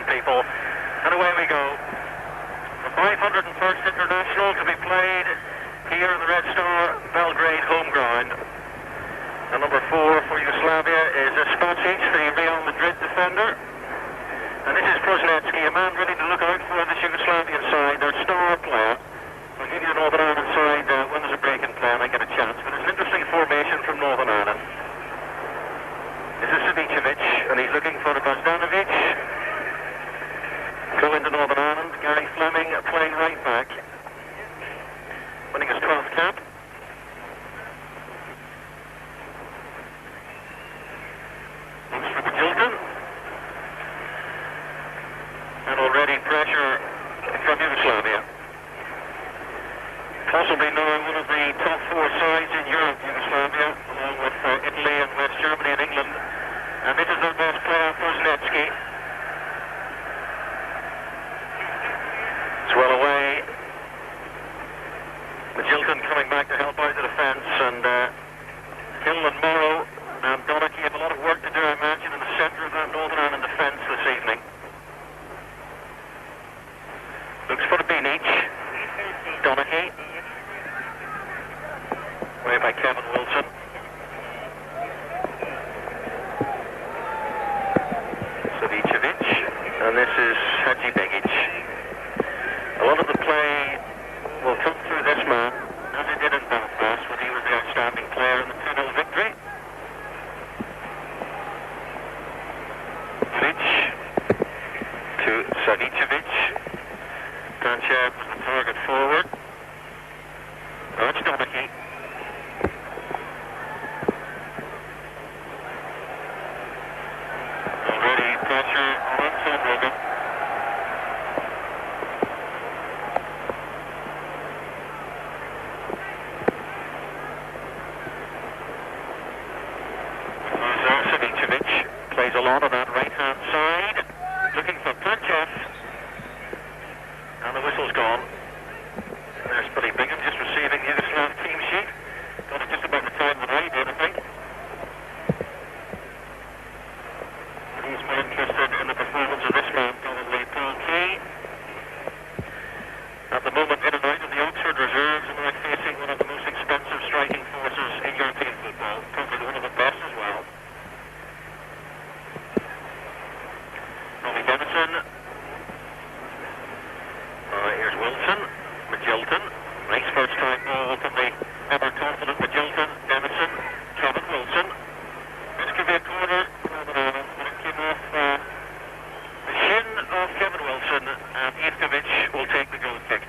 Attention people, and away we go. The 501st International to be played here in the Red Star Belgrade home ground. And number 4 for Yugoslavia is Spasić, the Real Madrid defender. And this is Proznetsky, a man ready to look out for this Yugoslavian side, their star player. I'll give you the Northern Ireland side when there's a break in play and I get a chance. But it's an interesting formation from Northern Ireland. This is Ivković, and he's looking for Donaghy. Go into Northern Ireland, Gary Fleming playing right back. Winning his 12th cap. Looks for Jilton. And already pressure from Yugoslavia. Possibly now one of the top 4 sides in Europe, Yugoslavia, along with Italy and West Germany and England. And this is their best player, Proznetsky. It's well away. Jilton coming back to help out the defence, and Hill and Morrow and Donaghy have a lot of work to do, I imagine, in the centre of that Northern Ireland defence this evening. Looks for Beanic. Donaghy. Way by Kevin Wilson. Savicevic. And this is Hadžibegić. A lot of the play will come through this man, as it did in Belfast when he was the outstanding player in the 2-0 victory. Vulić to Savicevic. Tanchev was the target forward. Oh, it's Donaghy. Already pressure on Anton. Plays a lot on that right-hand side, looking for Tanchev, and the whistle's gone. There's Billy Bingham just receiving the Yugoslav team sheet. Got it just about the time that I did, I think. He's more interested in the performance of this man, probably Paul Key. At the moment, in and out of the Oxford reserves, and they're facing one of the most expensive striking forces in European football, probably one of the best as well. Here's Wilson, Jilton, nice first time ball from the ever confident Jilton, Denison, Kevin Wilson. This could be a corner, but it came off the shin of Kevin Wilson, and Ivković will take the goal kick.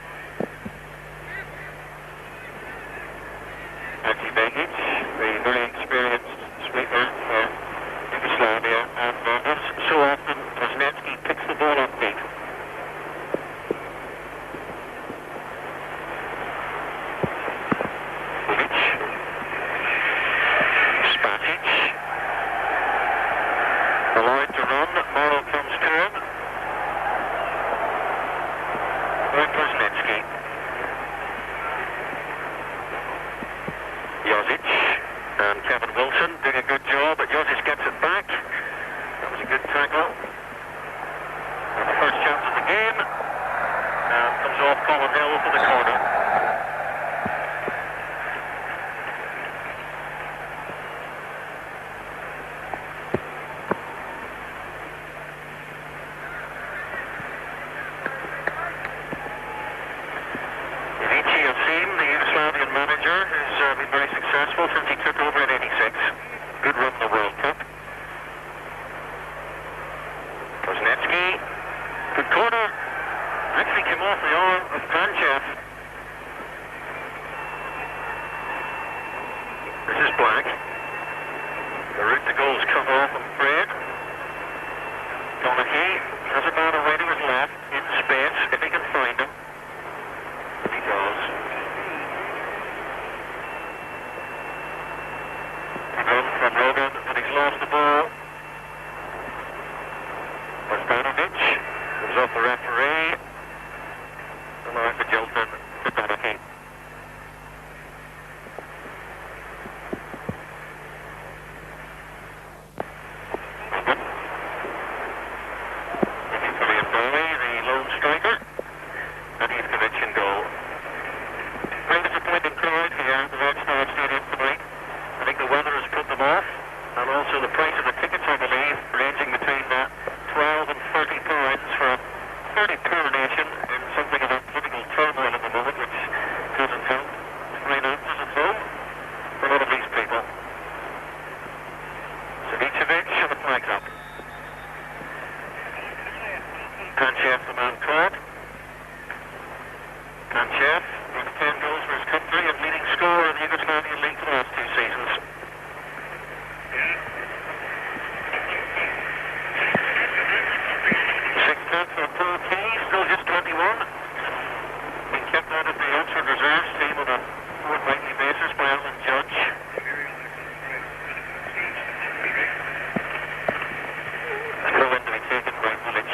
Hadžibegić, the very experienced sweeper for Yugoslavia, and as so often, Proznetsky picks the ball up deep. Vulić. Spasić. Allowed to run, Morrow comes to him. By Proznetsky. Jozić and Kevin Wilson doing a good job, but Jozić gets it back. That was a good tackle. And the first chance of the game. And comes off Colin Hill for the corner. The Yugoslavian manager, who's been very successful since he took over in '86. Good run in the World Cup. Proznetsky, good corner. Actually came off the arm of Tanchev. This is Black. The route to goal is cut off, I'm afraid. Donaghy has a man away to his left, in space, if he can find him. He does. Run from Rogan, but he's lost the ball. Stadion comes off the referee. And now for Jilton. Panchev, the man caught. Panchev with 10 goals for his country and leading scorer in the Yugoslavian League for the last 2 seasons. Sixth cap for Paul Key, still just 21. Being kept out of the Oxford reserves team on a fortnightly basis by Alan Judge. Throw in to be taken by Vulić.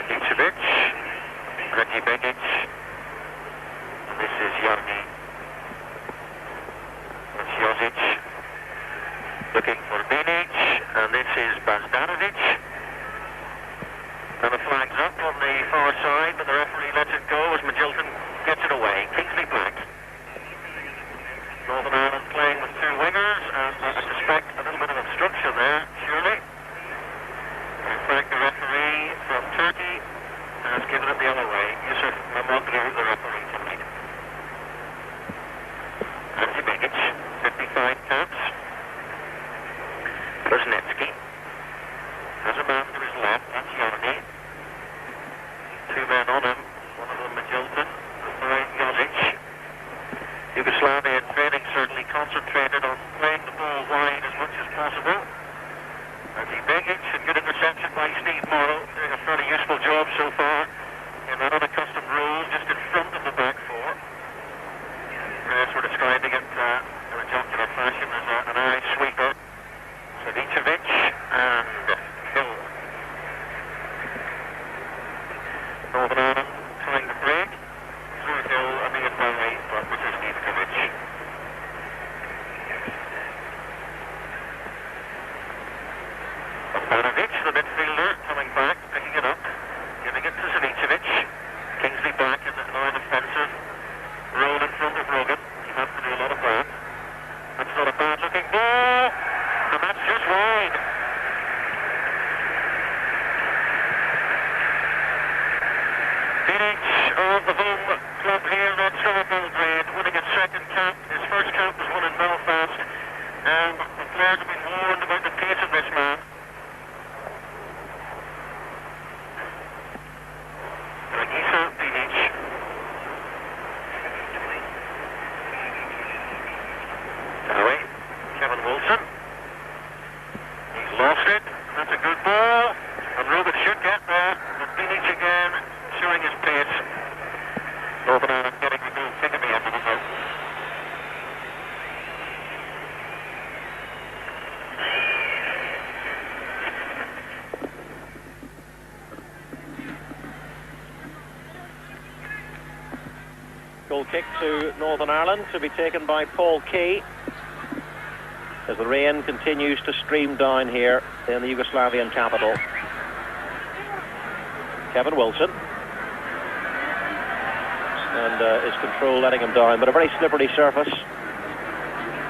Ivković, Hadžibegić, and this is Jarni. That's Jozić, looking for Bilić, and this is Donaghy. And the flag's up on the far side, but the referee lets it go as Magilton gets it away. Kingsley Black. Northern Ireland playing with 2 wingers, and I suspect a little bit of obstruction there, surely. In fact, the referee from Turkey has given it the other way. Yusuf, Namoğlu, the referee tonight. Hadžibegić, 55 caps. Brzezinski has a man to his left, that's Jarni. 2 men on him, one of them Magilton, and Jozić. Yugoslavia in training certainly concentrated on playing the ball wide as much as possible. Hadžibegić, a good interception by Steve Morrow, doing a fairly useful job so far in that unaccustomed role just in front of the back 4. Press were describing it in a jocular fashion as an eye sweeper. Ivković and Hill. Northern Ireland trying to break. Through Hill and the way, but this is Ivković. Donaghy, the midfielder, coming back, picking it up, giving it to Ivković. Kingsley back in the line offensive. Roll in front of Rogan. You have to do a lot of that. That's not a bad looking ball, and that's just wide. Bilić of the home club here, Red Star Belgrade, winning his 2nd cap. His 1st cap was won in Belfast, and the players have been warned about the pace of this man. Bilić. Away, Kevin Wilson. He's lost it. That's a good ball, and Rogan should get there. But Bilić again, showing his pace. Northern Ireland getting the goal kick at the end of the goal. Goal kick to Northern Ireland to be taken by Paul Key as the rain continues to stream down here in the Yugoslavian capital. Kevin Wilson, and his control letting him down, but a very slippery surface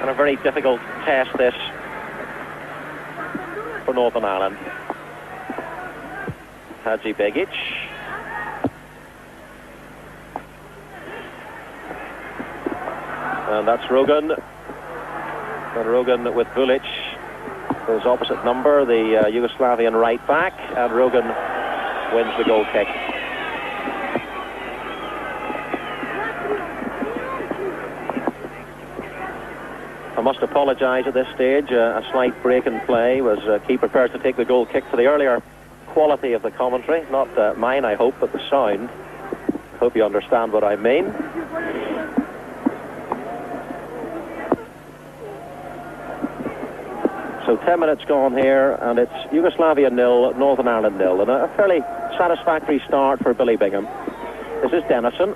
and a very difficult test this for Northern Ireland. Hadžibegić. And that's Rogan. And Rogan with Vulić, his opposite number, the Yugoslavian right back, and Rogan wins the goal kick. I must apologise at this stage, a slight break in play was Key prepared to take the goal kick for the earlier quality of the commentary, not mine I hope, but the sound. Hope you understand what I mean. So 10 minutes gone here, and it's Yugoslavia 0, Northern Ireland 0, and a fairly satisfactory start for Billy Bingham. This is Dennison.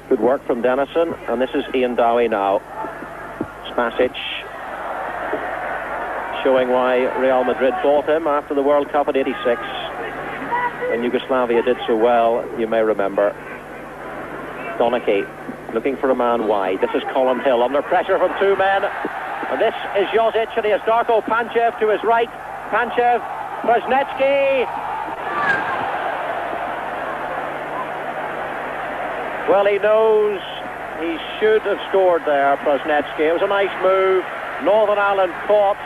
Good work from Dennison, and this is Ian Dowie now. Spasić, showing why Real Madrid bought him after the World Cup in '86. When Yugoslavia did so well, you may remember. Donaghy, looking for a man wide. This is Colin Hill under pressure from 2 men. And this is Jozić, and he has Darko Panchev to his right. Panchev, Brzezinski. Well, he knows He should have scored there, Prosnetsky. It was a nice move. Northern Ireland fought,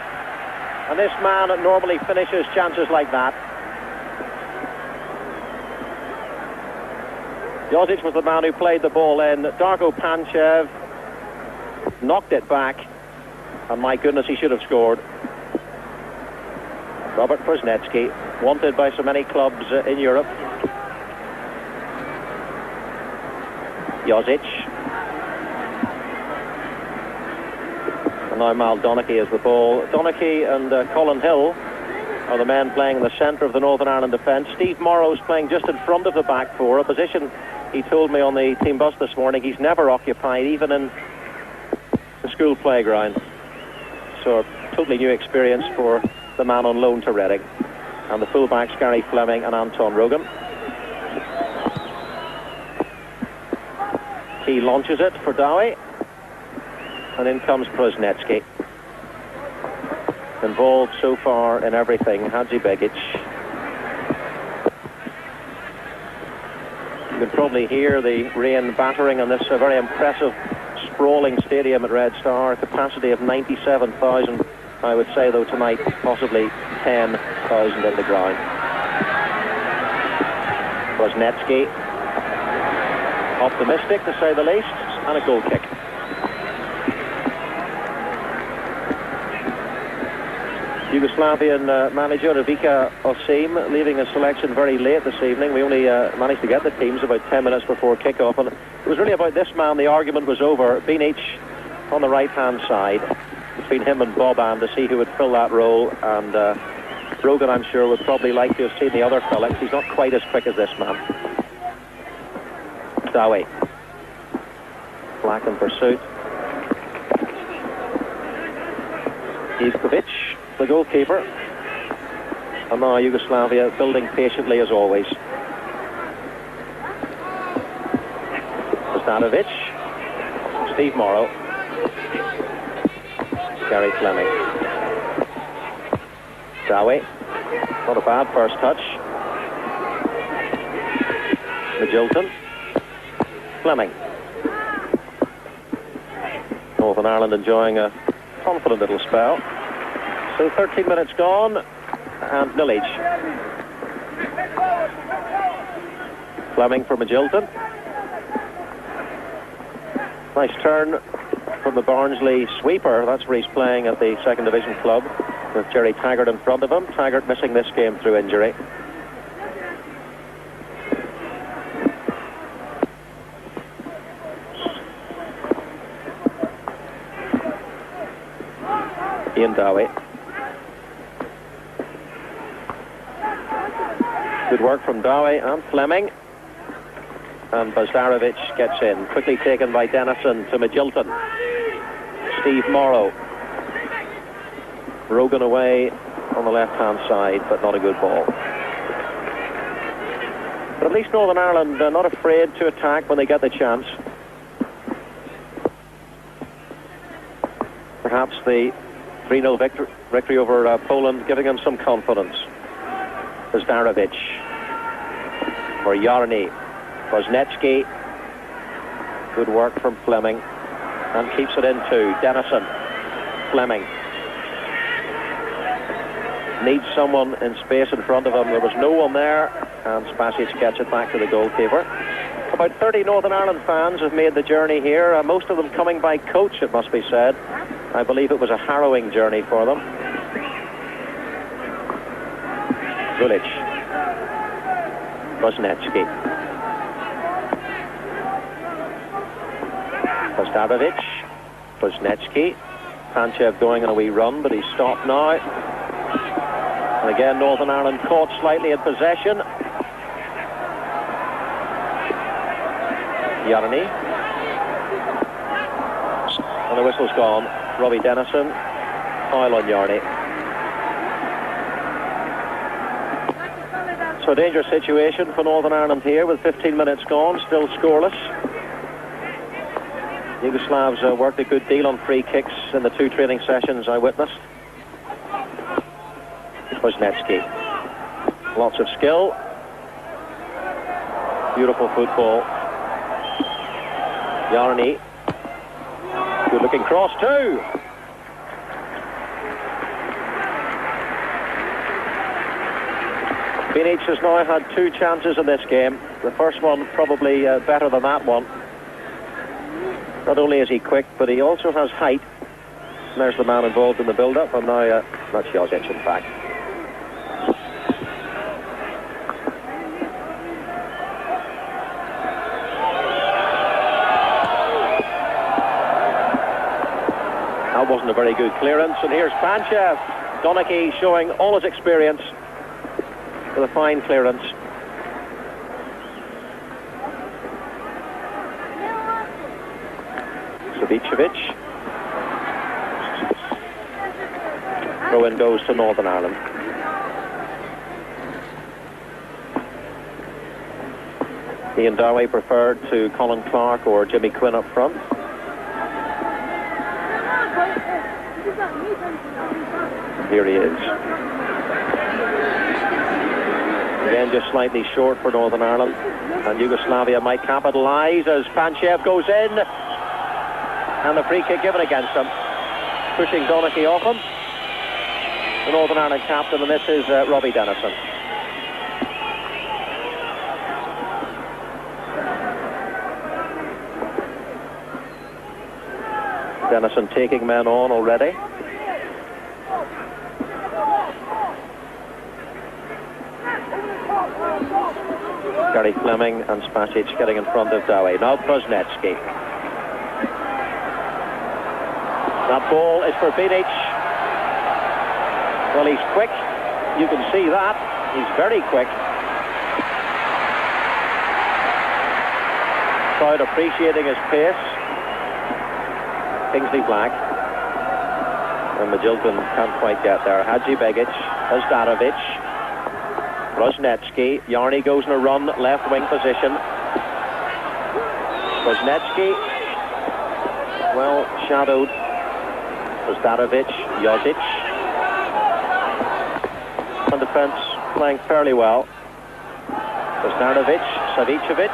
and this man normally finishes chances like that. Jozić was the man who played the ball in. Darko Panchev knocked it back, and my goodness, he should have scored. Robert Prosnetsky, wanted by so many clubs in Europe. Jozić. And now Mal Donaghy has the ball. Donaghy and Colin Hill are the men playing in the centre of the Northern Ireland defence. Steve Morrow's playing just in front of the back four, a position he told me on the team bus this morning he's never occupied, even in the school playground. So a totally new experience for the man on loan to Reading. And the fullbacks Gary Fleming and Anton Rogan. He launches it for Dowie, and in comes Prosnetsky. Involved so far in everything, Hadžibegić. You can probably hear the rain battering on this very impressive, sprawling stadium at Red Star. Capacity of 97,000. I would say, though, tonight, possibly 10,000 in the ground. Prosnetsky, optimistic to say the least, and a goal kick. Yugoslavian manager Ivica Osim leaving his selection very late this evening. We only managed to get the teams about 10 minutes before kick-off, and it was really about this man the argument was over. Binic on the right-hand side, between him and Boban, to see who would fill that role, and Rogan, I'm sure, would probably like to have seen the other fella, because he's not quite as quick as this man. Dowie. Black in pursuit. Ivković, the goalkeeper. And now Yugoslavia building patiently as always. Stanovic. Steve Morrow. Gary Fleming. Dowie. Not a bad first touch. Magilton. Fleming. Northern Ireland enjoying a confident little spell. So 13 minutes gone, and Vulić. Fleming for Magilton. Nice turn from the Barnsley sweeper. That's where he's playing at the second division club, with Jerry Taggart in front of him. Taggart missing this game through injury. Ian Dowie. Good work from Dowie and Fleming. And Bazdarovic gets in. Quickly taken by Dennison to Magilton. Steve Morrow. Rogan away on the left-hand side, but not a good ball. But at least Northern Ireland are not afraid to attack when they get the chance. Perhaps the 3-0 victory over Poland giving them some confidence. Bazdarovic for Jarni. Prosnetsky. Good work from Fleming, and keeps it in too. Dennison. Fleming needs someone in space in front of him. There was no one there, and Spasić gets it back to the goalkeeper. About 30 Northern Ireland fans have made the journey here, most of them coming by coach, it must be said. I believe it was a harrowing journey for them. Vulić. Prosnetsky. Bazdarovic. Prosnetsky. Panchev going on a wee run, but he's stopped now. And again, Northern Ireland caught slightly in possession. Jarni. And the whistle's gone. Robbie Dennison. Foul on Jarni. So a dangerous situation for Northern Ireland here with 15 minutes gone, still scoreless. Yugoslavs worked a good deal on free kicks in the 2 training sessions I witnessed. Prosnetsky. Lots of skill. Beautiful football. Jarni Looking cross too. Beanic has now had 2 chances in this game. The first one probably better than that one. Not only is he quick, but he also has height. And there's the man involved in the build-up, and now that's Jozić, in fact. That wasn't a very good clearance, and here's Panchev. Donaghy showing all his experience with a fine clearance. Savicevic. Throw-in goes to Northern Ireland. Ian Dowie preferred to Colin Clark or Jimmy Quinn up front. Here he is. Again, just slightly short for Northern Ireland. And Yugoslavia might capitalise as Panchev goes in. And the free kick given against him. Pushing Donaghy off him. The Northern Ireland captain, and this is Robbie Dennison. Dennison taking men on already. Gary Fleming and Spasić getting in front of Dowie. Now Brzezinski. That ball is for Beanic. Well, he's quick. You can see that. He's very quick. Crowd appreciating his pace. Kingsley Black. And Magilton can't quite get there. Hadžibegić, Zdanovic. Brzezinski. Jarni goes in a run, left wing position. Brzezinski, well shadowed. Zdanovic, Jozić. And defence playing fairly well. Zdanovic, Savicevic.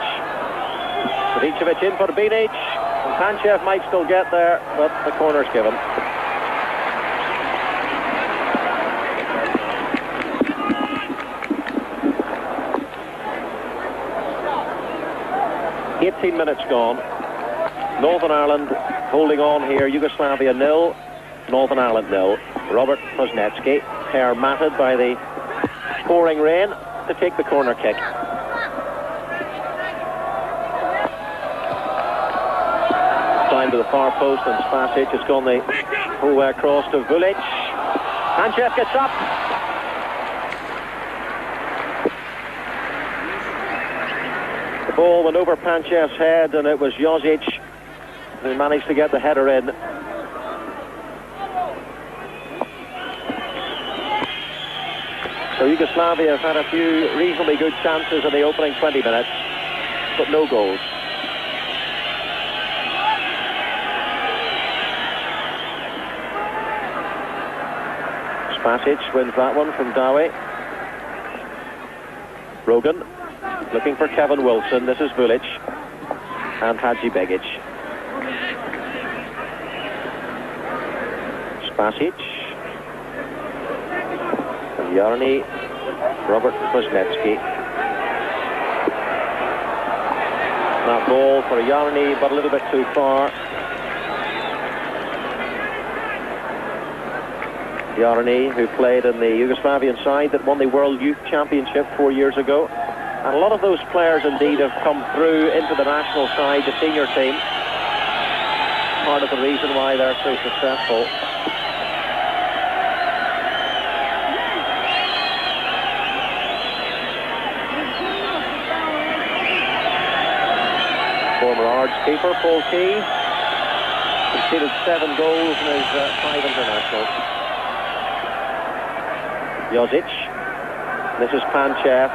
Savicevic in for Beanic. And Panchev might still get there, but the corner's given. "18 minutes gone. Northern Ireland holding on here. Yugoslavia 0, Northern Ireland 0. Robert Brzezinski, hair matted by the pouring rain, to take the corner kick. Signed to the far post, and Spasić has gone the whole way across to Vulić. Panchev gets up. The ball went over Panchev's head, and it was Jozić who managed to get the header in. So Yugoslavia have had a few reasonably good chances in the opening 20 minutes, but no goals. Spasić wins that one from Dowie. Rogan looking for Kevin Wilson. This is Vulić and Hadžibegić. Spasić and Jarni. Robert Brzezinski. That ball for Jarni, but a little bit too far. Jarni, who played in the Yugoslavian side that won the World Youth Championship 4 years ago. And a lot of those players indeed have come through into the national side, the senior team. Part of the reason why they're so successful. Former Ards keeper Paul Key conceded 7 goals in his 5 internationals. Jozić. This is Panchev.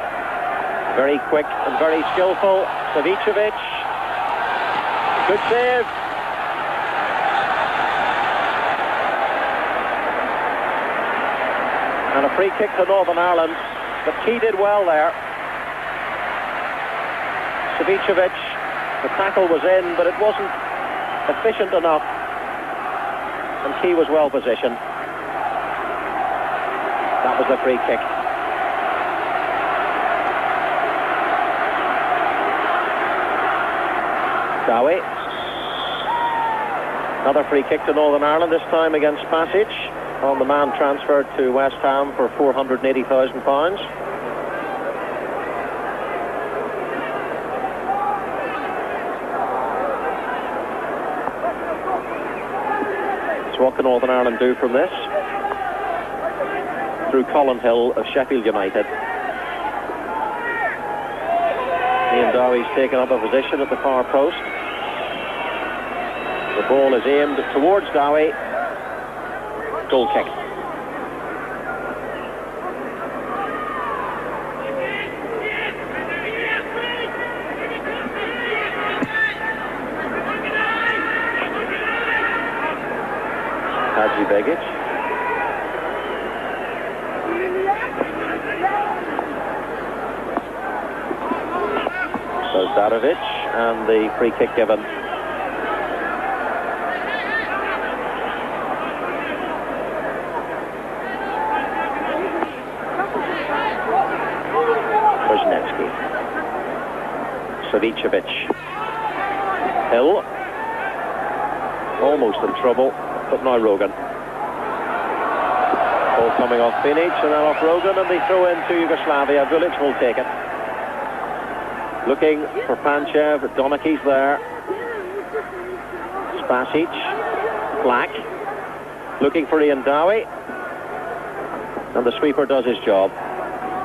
Very quick and very skillful. Savicevic. Good save. And a free kick to Northern Ireland. But Key did well there. Savicevic. The tackle was in, but it wasn't efficient enough and Key was well positioned. That was the free kick. Donaghy. Another free kick to Northern Ireland, this time against Spasić, on the man transferred to West Ham for £480,000. So what can Northern Ireland do from this? Through Colin Hill of Sheffield United. Donaghy's taken up a position at the far post. The ball is aimed towards Donaghy. Goal kick. Hadžibegić. Naravno, and the free kick given. Savicevic. Hill. Almost in trouble, but now Rogan. Ball coming off Vulić and then off Rogan, and they throw into Yugoslavia. Vulić will take it. Looking for Panchev. Donaghy's there. Spasić. Black. Looking for Donaghy. And the sweeper does his job.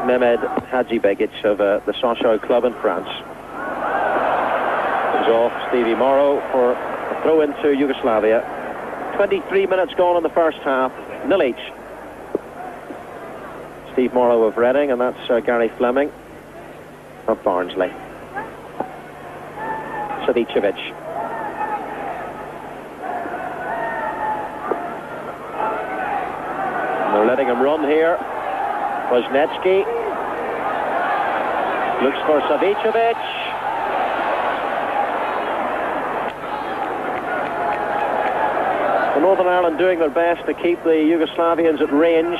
Mehmed Hadžibegić of the Sochaux club in France. Comes off Stevie Morrow for a throw into Yugoslavia. 23 minutes gone in the first half. 0 each. Steve Morrow of Reading, and that's Gary Fleming of Barnsley. Savicevic. And they're letting him run here. Wozniacki looks for Savicevic. Northern Ireland doing their best to keep the Yugoslavians at range,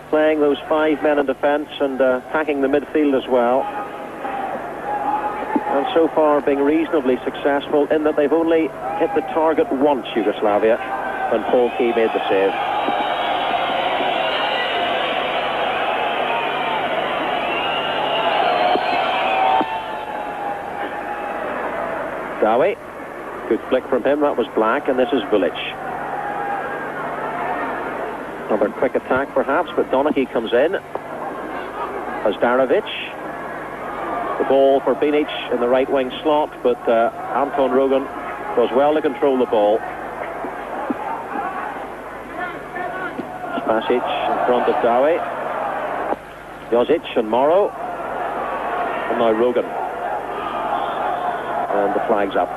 playing those 5 men in defence and attacking the midfield as well. And so far being reasonably successful in that they've only hit the target once, Yugoslavia, when Paul Key made the save. Donaghy. Good flick from him, that was Black, and this is Vulić. Another quick attack perhaps, but Donaghy comes in. Hazdarevic. The ball for Vulić in the right wing slot, but Anton Rogan does well to control the ball. Spasić in front of Donaghy. Jozić and Morrow. And now Rogan. And the flag's up.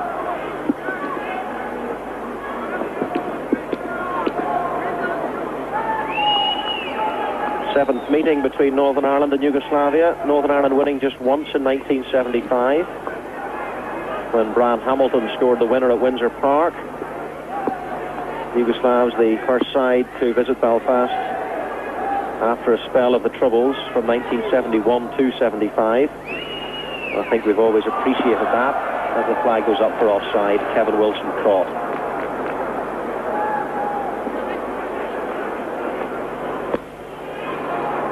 Seventh meeting between Northern Ireland and Yugoslavia. Northern Ireland winning just once in 1975 when Brian Hamilton scored the winner at Windsor Park. Yugoslavs the first side to visit Belfast after a spell of the Troubles from 1971 to 75. I think we've always appreciated that. As the flag goes up for offside, Kevin Wilson caught.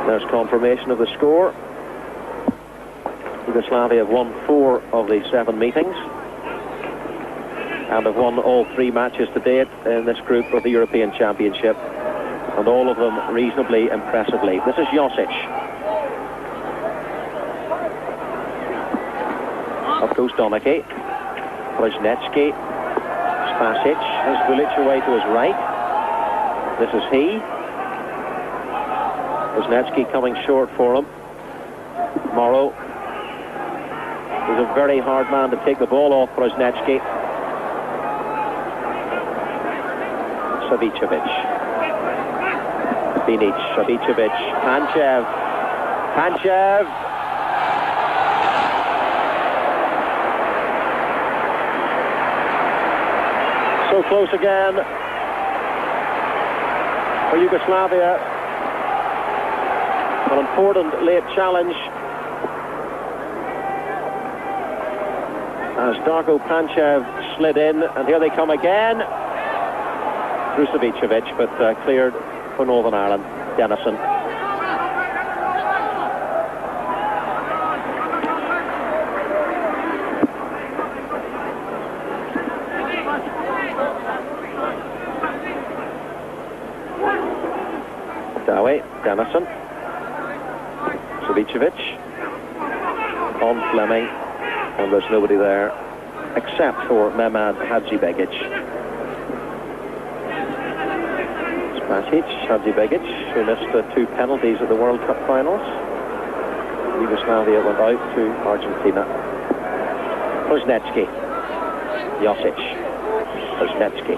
There's confirmation of the score. Yugoslavia have won 4 of the 7 meetings and have won all 3 matches to date in this group of the European Championship, and all of them reasonably impressively. This is Jozić. Up goes Donaghy. Wozniacki. Spasić. There's Vulić away to his right. This is he. Wozniacki coming short for him. Morrow. He's a very hard man to take the ball off for Wozniacki. Savicevic. Vulić. Savicevic. Panchev. Panchev. So close again. for Yugoslavia. An important late challenge as Darko Panchev slid in, and here they come again through Savicevic, but cleared for Northern Ireland. Dennison. Dowie, Dennison, Savicevic on Fleming, and there's nobody there except for Mehmed Hadžibegić. Spasić, Hadžibegić, who missed 2 penalties at the World Cup finals. Yugoslavia went out to Argentina. Kuznetsky, Jozić, Kuznetsky.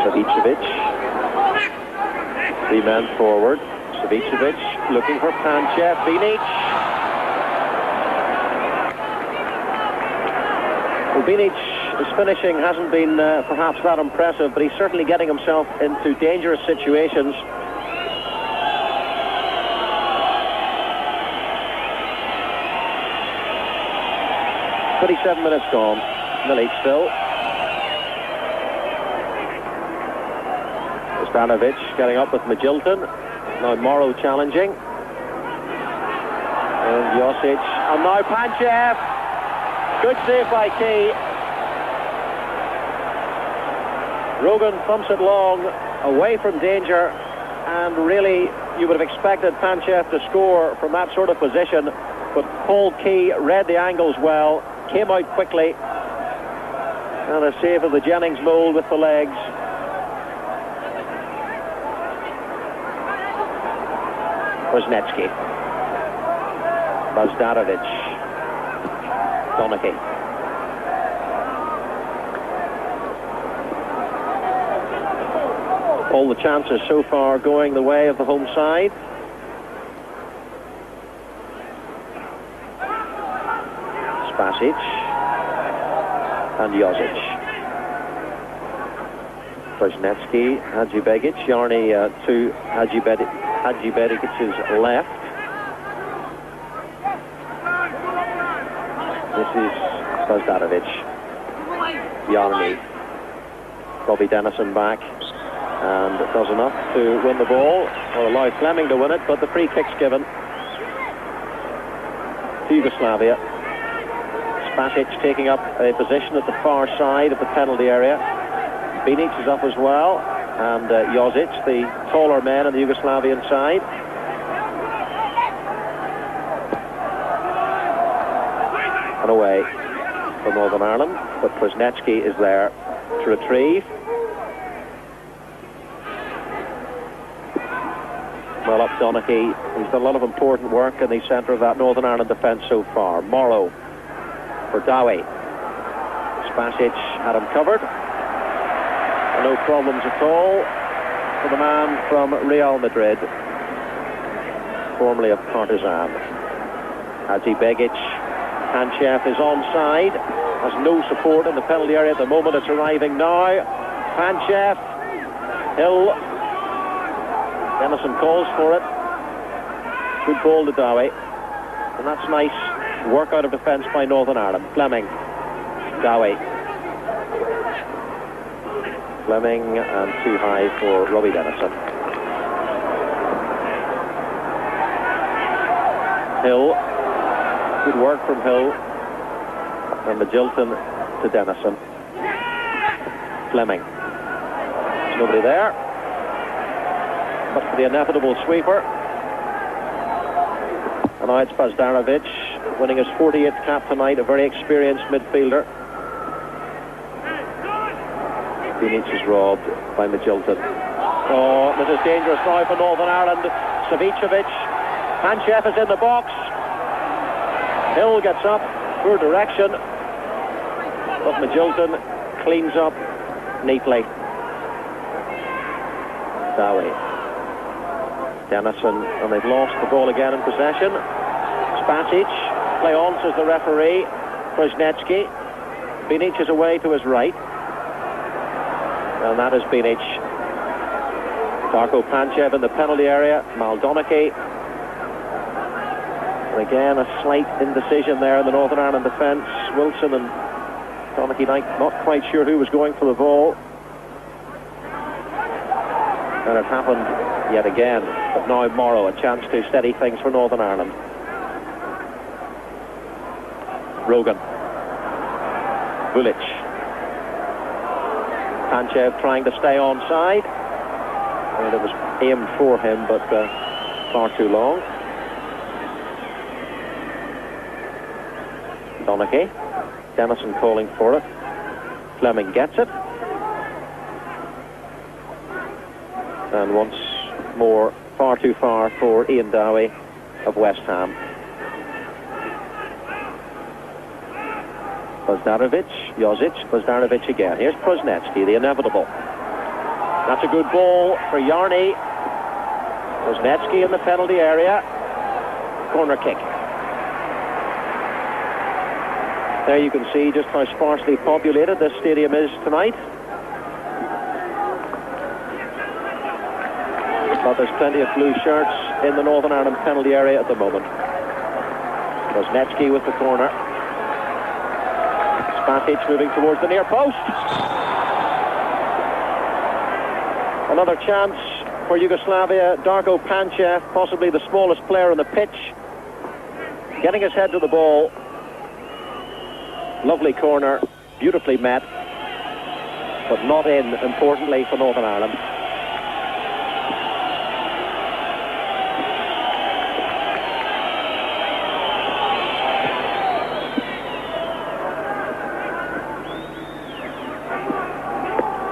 Savicevic, 3 men forward. Savicevic looking for Panchev. Vulić. Well, Vulić's finishing hasn't been perhaps that impressive, but he's certainly getting himself into dangerous situations. "27 minutes gone. Vulić still. Stanovic getting up with Magilton. Now Morrow challenging. And Jozić. And now Panchev. Good save by Key. Rogan thumps it long, away from danger. And really, you would have expected Panchev to score from that sort of position. But Paul Key read the angles well, came out quickly. And a save of the Jennings mould with the legs. Kuznetsky, Bozdarovic, Donaghy. All the chances so far going the way of the home side. Spasić and Jozić. Kuznetsky, Hadžibegić, Jarni to Hadžibegic's left. This is Bozdarovic. Jarni. Bobby Dennison back and does enough to win the ball, or allow Fleming to win it, but the free kick's given to Yugoslavia. Spasić taking up a position at the far side of the penalty area. Vulić is up as well, and Jozić, the taller man on the Yugoslavian side. And away for Northern Ireland, but Kuznetsky is there to retrieve. Well up Donaghy. He's done a lot of important work in the centre of that Northern Ireland defence so far. Morrow for Dowie. Spasić had him covered. No problems at all for the man from Real Madrid, formerly of Partizan. Hadžibegić. Panchev is onside, has no support in the penalty area at the moment. It's arriving now. Panchev, Hill. Dennison calls for it. Good ball to Dowie. And that's nice work out of defence by Northern Ireland. Fleming, Dowie. Fleming, and too high for Robbie Dennison. Hill, good work from Hill, and Magilton to Dennison. Fleming, there's nobody there, but for the inevitable sweeper. And now it's Bozdarovic, winning his 48th cap tonight, a very experienced midfielder. Vulić is robbed by Magilton. Oh, this is dangerous now for Northern Ireland. Savicevic. Panchev is in the box. Hill gets up. Poor direction. But Magilton cleans up neatly. Dowie. Dennison, and they've lost the ball again in possession. Spasić. Play on, says the referee. Kuznetsky. Binic is away to his right. And that is Binic. Darko Panchev in the penalty area. Donaghy. And again, a slight indecision there in the Northern Ireland defence. Wilson and Donaghy not quite sure who was going for the ball. And it happened yet again. But now Morrow, a chance to steady things for Northern Ireland. Rogan. Vulić. Panchev trying to stay onside. And it was aimed for him, but far too long. Donaghy. Dennison calling for it. Fleming gets it. And once more, far too far for Ian Dowie of West Ham. Bozdarovic, Jozić, Bozdarovic again. Here's Kuznetsky, the inevitable. That's a good ball for Jarni. Kuznetsky in the penalty area. Corner kick. There you can see just how sparsely populated this stadium is tonight. But there's plenty of blue shirts in the Northern Ireland penalty area at the moment. Kuznetsky with the corner. Spasić moving towards the near post. Another chance for Yugoslavia. Darko Panchev, possibly the smallest player on the pitch, getting his head to the ball. Lovely corner, beautifully met, but not in, importantly, for Northern Ireland.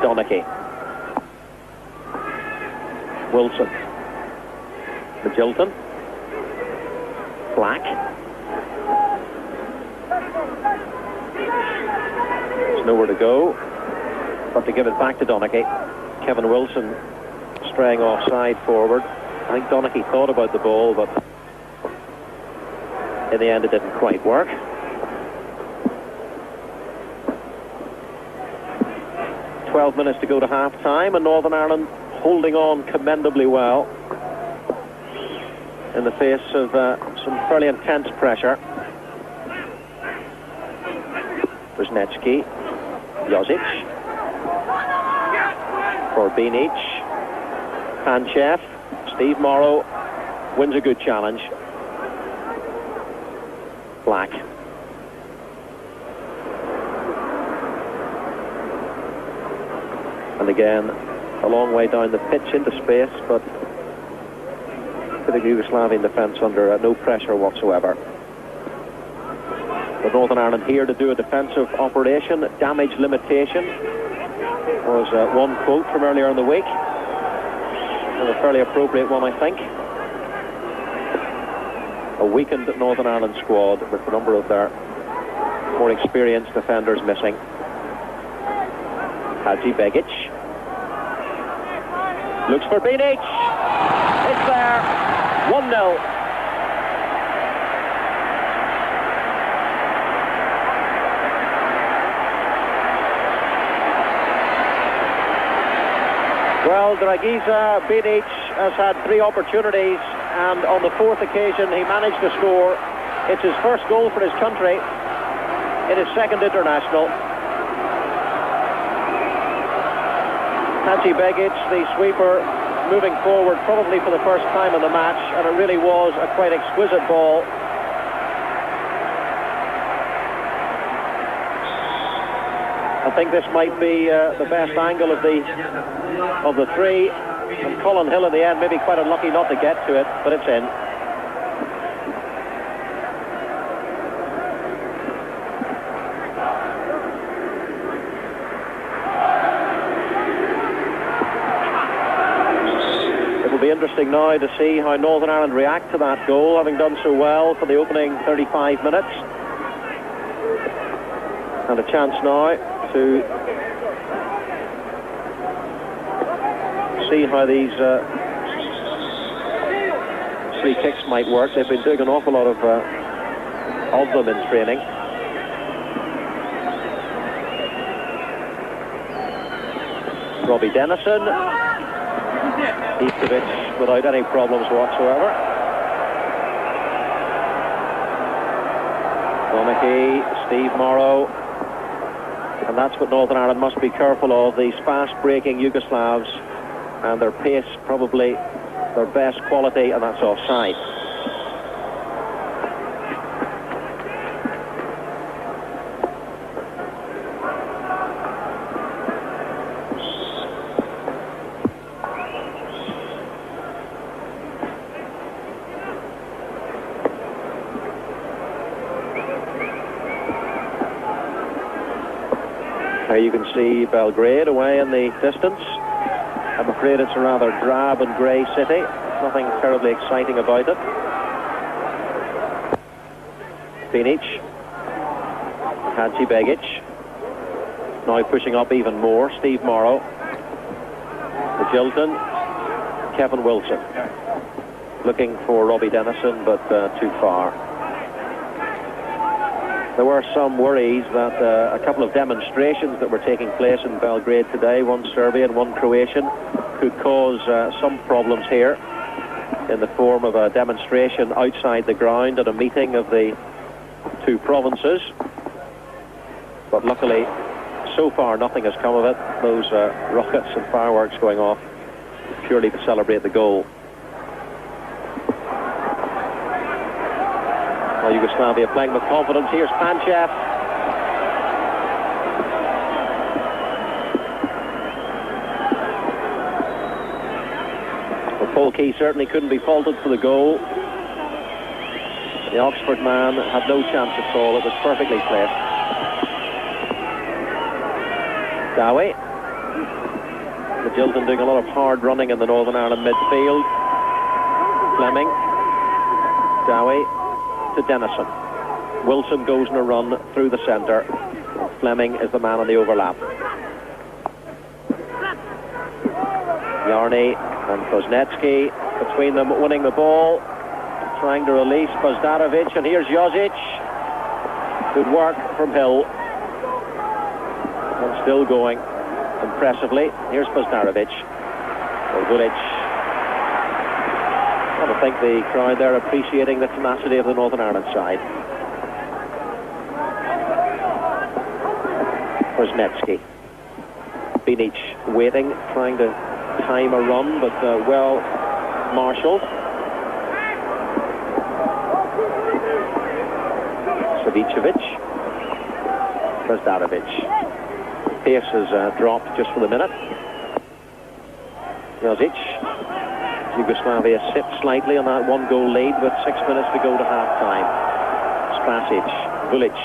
Donaghy. Wilson. Magilton. Black. There's nowhere to go but to give it back to Donaghy. Kevin Wilson straying offside forward. I think Donaghy thought about the ball, but in the end it didn't quite work. "12 minutes to go to half-time, and Northern Ireland holding on commendably well in the face of some fairly intense pressure. Kuznetsky, Jozić, for Binic, Panchev, Steve Morrow wins a good challenge. Black. And again, a long way down the pitch into space, but the Yugoslavian defence under no pressure whatsoever. But Northern Ireland here to do a defensive operation. Damage limitation was one quote from earlier in the week, and a fairly appropriate one, I think. A weakened Northern Ireland squad with a number of their more experienced defenders missing. Hadžibegić looks for Binic. It's there. 1-0. Well, Dragiša Binic has had 3 opportunities, and on the 4th occasion he managed to score. It's his first goal for his country in his 2nd international. Hadžibegić, the sweeper, moving forward probably for the first time in the match, and it really was a quite exquisite ball. I think this might be the best angle of the 3, and Colin Hill in the end maybe quite unlucky not to get to it, but it's in. Interesting now to see how Northern Ireland react to that goal, having done so well for the opening 35 minutes. And a chance now to see how these free kicks might work. They've been doing an awful lot of them in training. Robbie Dennison. Ivković without any problems whatsoever. Donaghy, Steve Morrow. And that's what Northern Ireland must be careful of, these fast-breaking Yugoslavs, and their pace probably their best quality, and that's offside. You can see Belgrade away in the distance. I'm afraid it's a rather drab and grey city. Nothing terribly exciting about it. Vulić, Hadžibegić, now pushing up even more. Steve Morrow, Magilton, Kevin Wilson, looking for Robbie Dennison, but too far. There were some worries that a couple of demonstrations that were taking place in Belgrade today, one Serbian, one Croatian, could cause some problems here in the form of a demonstration outside the ground at a meeting of the two provinces. But luckily, so far nothing has come of it. Those rockets and fireworks going off purely to celebrate the goal. Yugoslavia playing with confidence. Here's Panchev. Well, Polkey certainly couldn't be faulted for the goal. The Oxford man had no chance at all. It was perfectly placed. Dowie. Magilton doing a lot of hard running in the Northern Ireland midfield. Fleming. Dowie to Dennison. Wilson goes on a run through the centre. Fleming is the man on the overlap. Jarni and Kuznetsky between them, winning the ball, trying to release Bozdarovic, and here's Jozić. Good work from Hill, and still going impressively. Here's Bozdarovic. Vulić. I think the crowd there appreciating the tenacity of the Northern Ireland side. Kuznetsky. Vulić waiting, trying to time a run, but well marshalled. Savicevic. Bozdarovic. Pace has dropped just for the minute. Jozić. Yugoslavia sipped slightly on that one-goal lead with 6 minutes to go to half-time. Spasić, Vulić.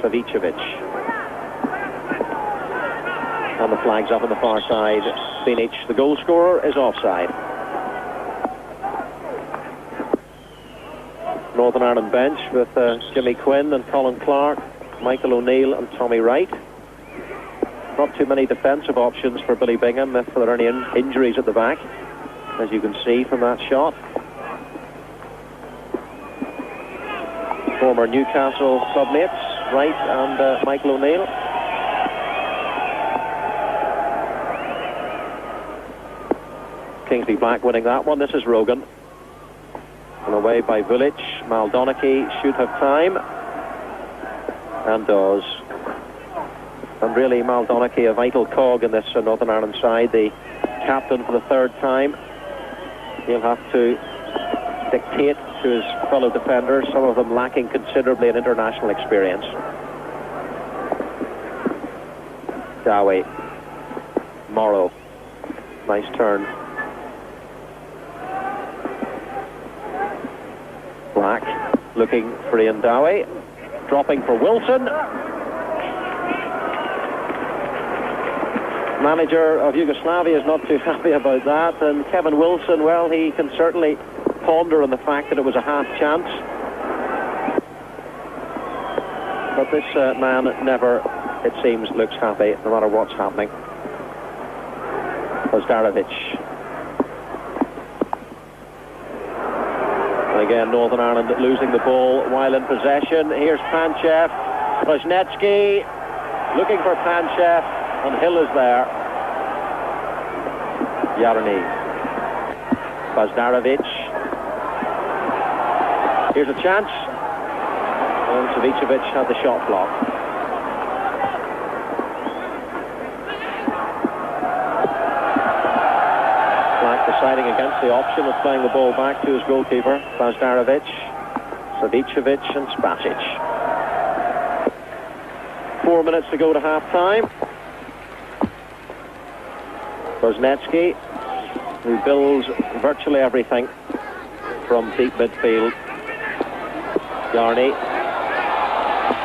Savicevic. And the flag's up on the far side. Vulić, the goal scorer, is offside. Northern Ireland bench with Jimmy Quinn and Colin Clark, Michael O'Neill and Tommy Wright. Not too many defensive options for Billy Bingham if there are any injuries at the back, as you can see from that shot. Former Newcastle clubmates, Wright and Michael O'Neill. Kingsley Black winning that one. This is Rogan. And away by Vulić. Donaghy should have time. And does. And really, Donaghy, a vital cog in this Northern Ireland side, the captain for the third time. He'll have to dictate to his fellow defenders, some of them lacking considerably in international experience. Dowie. Morrow. Nice turn. Black looking for Ian Dowie. Dropping for Wilson. Manager of Yugoslavia is not too happy about that, and Kevin Wilson, well, he can certainly ponder on the fact that it was a half chance. But this man never, it seems, looks happy, no matter what's happening. Bozdarovic. And again, Northern Ireland losing the ball while in possession. Here's Panchev. Brzezinski looking for Panchev, and Hill is there. Jarni. Bazdarevic. Here's a chance. And Savicevic had the shot blocked. Black deciding against the option of playing the ball back to his goalkeeper, Bazdarevic, Savicevic and Spasić. 4 minutes to go to half-time. Brzezinski, who builds virtually everything from deep midfield. Jarni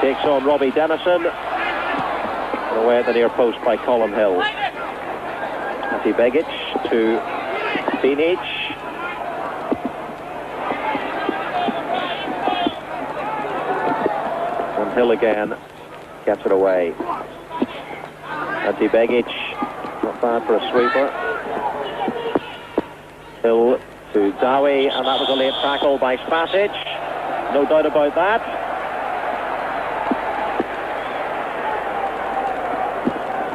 takes on Robbie Dennison, and away at the near post by Colin Hill. Hadžibegić to Binic. And Hill again gets it away. Hadžibegić, not bad for a sweeper. Hill to Dowie, and that was a late tackle by Spasić. No doubt about that.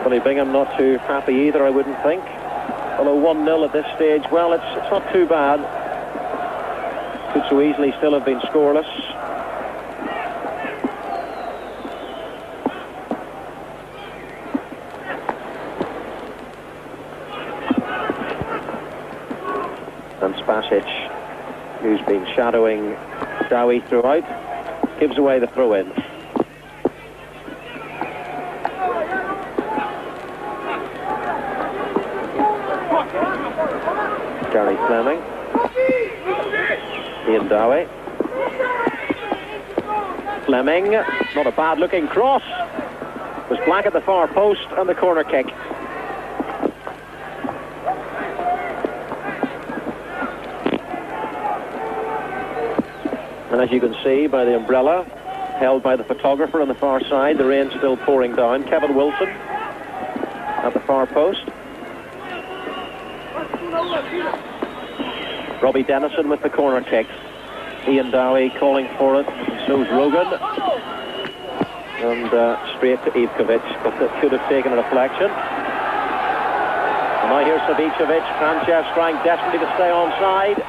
Billy Bingham not too happy either, I wouldn't think. Although 1-0 at this stage, well, it's not too bad. Could so easily still have been scoreless. And Spasić, who's been shadowing Dowie throughout, gives away the throw-in. Gary Fleming. Ian Dowie. Fleming, not a bad looking cross. Was Black at the far post, and the corner kick. And as you can see by the umbrella held by the photographer on the far side, the rain still pouring down. Kevin Wilson at the far post. Robbie Dennison with the corner kick. Ian Dowie calling for it, and so's Rogan. And straight to Ivković, but that should have taken a deflection. And now here's Savicevic. Panchev trying desperately to stay onside.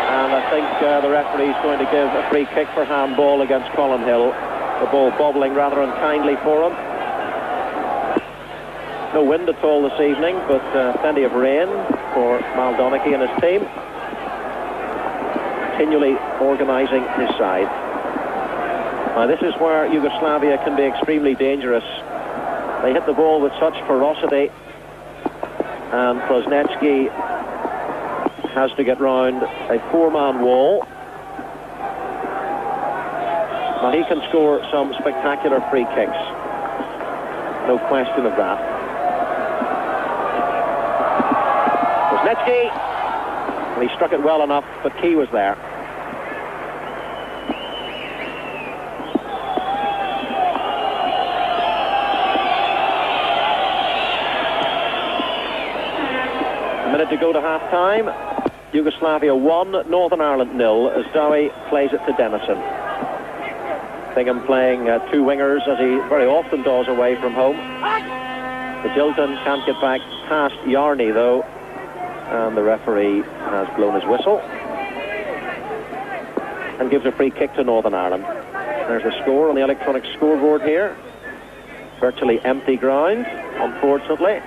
And I think the referee is going to give a free kick for handball against Colin Hill. The ball bobbling rather unkindly for him. No wind at all this evening, but plenty of rain for Donaghy and his team. Continually organising his side. Now this is where Yugoslavia can be extremely dangerous. They hit the ball with such ferocity, and Brzezinski has to get round a four-man wall. Now he can score some spectacular free kicks. No question of that. Brzezinski, and he struck it well enough, but Key was there. A minute to go to half-time. Yugoslavia 1, Northern Ireland 0, as Dowie plays it to Dennison. Bingham playing two wingers, as he very often does away from home. The Jilton can't get back past Jarni, though, and the referee has blown his whistle and gives a free kick to Northern Ireland. There's the score on the electronic scoreboard here. Virtually empty ground, unfortunately.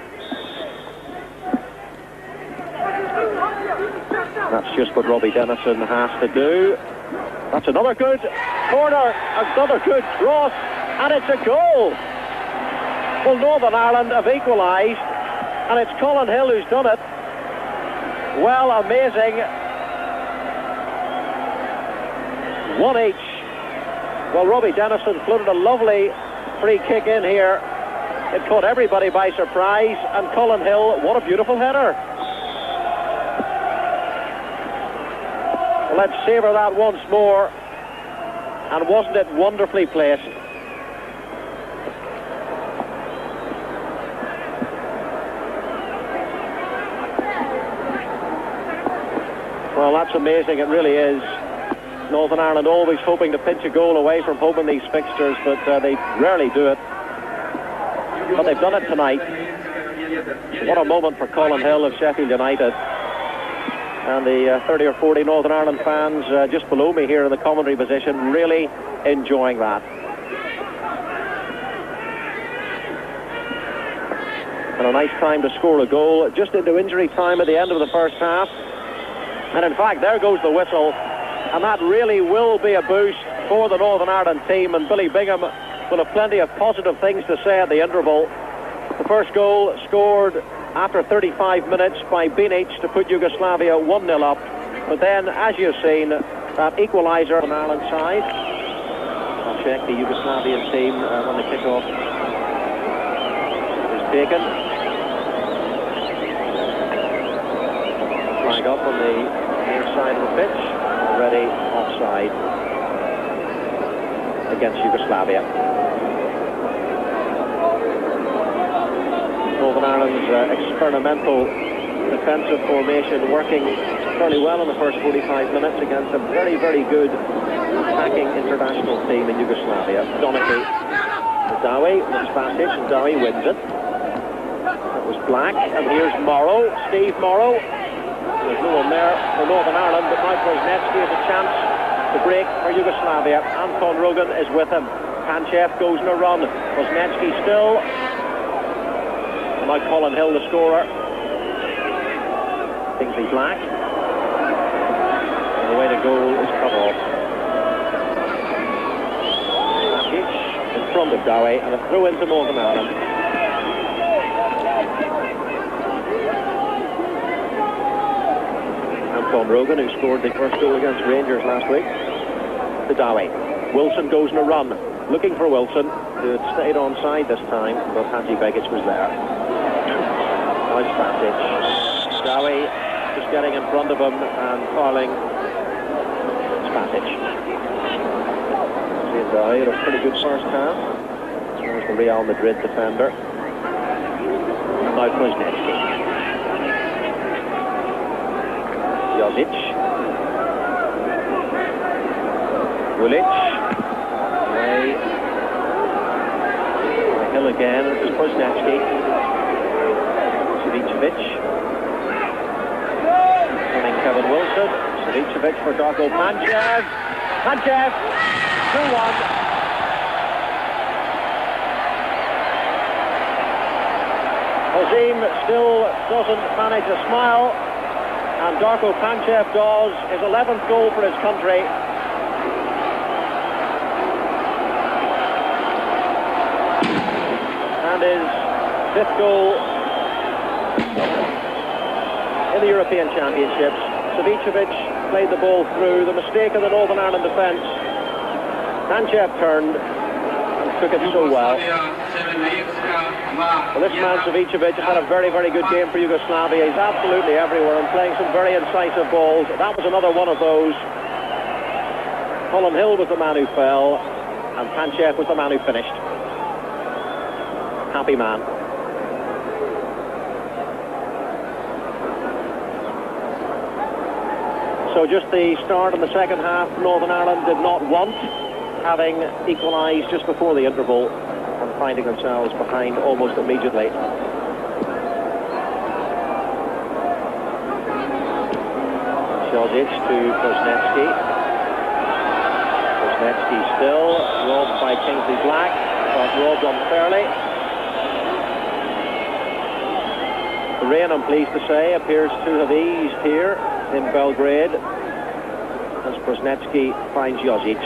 That's just what Robbie Dennison has to do. That's another good corner, another good cross, and it's a goal. Well, Northern Ireland have equalised, and it's Colin Hill who's done it. Well, amazing. One each. Well, Robbie Dennison floated a lovely free kick in here. It caught everybody by surprise, and Colin Hill, what a beautiful header. Let's savour that once more. And wasn't it wonderfully placed? Well, that's amazing, it really is. Northern Ireland always hoping to pinch a goal away from home in these fixtures, but they rarely do it. But they've done it tonight. What a moment for Colin Hill of Sheffield United. And the 30 or 40 Northern Ireland fans just below me here in the commentary position, really enjoying that. And a nice time to score a goal, just into injury time at the end of the first half. And in fact, there goes the whistle. And that really will be a boost for the Northern Ireland team. And Billy Bingham will have plenty of positive things to say at the interval. The first goal scored after 35 minutes by Bilić to put Yugoslavia 1-0 up. But then, as you've seen, that equaliser on Ireland's side. I'll check the Yugoslavian team when the kick-off is taken. Flag up on the near side of the pitch. Already offside against Yugoslavia. Northern Ireland's experimental defensive formation working fairly well in the first 45 minutes against a very, very good attacking international team in Yugoslavia. Donaghy, Dowie with Spasić, and Dowie wins it. That was Black, and here's Morrow, Steve Morrow. There's no one there for Northern Ireland, but now Brzezinski has a chance to break for Yugoslavia. Anton Rogan is with him. Panchev goes on a run. Brzezinski still. And now Colin Hill, the scorer. Kingsley Black. And the way to goal is cut off. Hadžibegić in front of Dowie, and a throw into Northern Ireland. Anton Rogan, who scored the first goal against Rangers last week, to Dowie. Wilson goes on a run, looking for Wilson, who had stayed onside this time, but Hadžibegić was there. Now Spasić. Dowie just getting in front of him and fouling Spasić. Dowie had a pretty good first half. There's the Real Madrid defender. And now Brzezinski. Jozić. Vulić. Away. Hill again. It was Brzezinski. Savicevic. Running Kevin Wilson. Savicevic for Darko Panchev. Panchev. 2-1. Ozim still doesn't manage a smile. And Darko Panchev does his 11th goal for his country. And his 5th goal in the European Championships. Savicevic played the ball through. The mistake of the Northern Ireland defence. Panchev turned and took it so well. Well, this man Savicevic has had a very, very good game for Yugoslavia. He's absolutely everywhere and playing some very incisive balls. That was another one of those. Colin Hill was the man who fell, and Panchev was the man who finished. Happy man. So just the start of the second half, Northern Ireland did not want, having equalised just before the interval and finding themselves behind almost immediately. Jozić to Brzezinski. Brzezinski still, robbed by Kingsley Black, but robbed unfairly. The rain, I'm pleased to say, appears to have eased here in Belgrade as Brzezinski finds Jozić.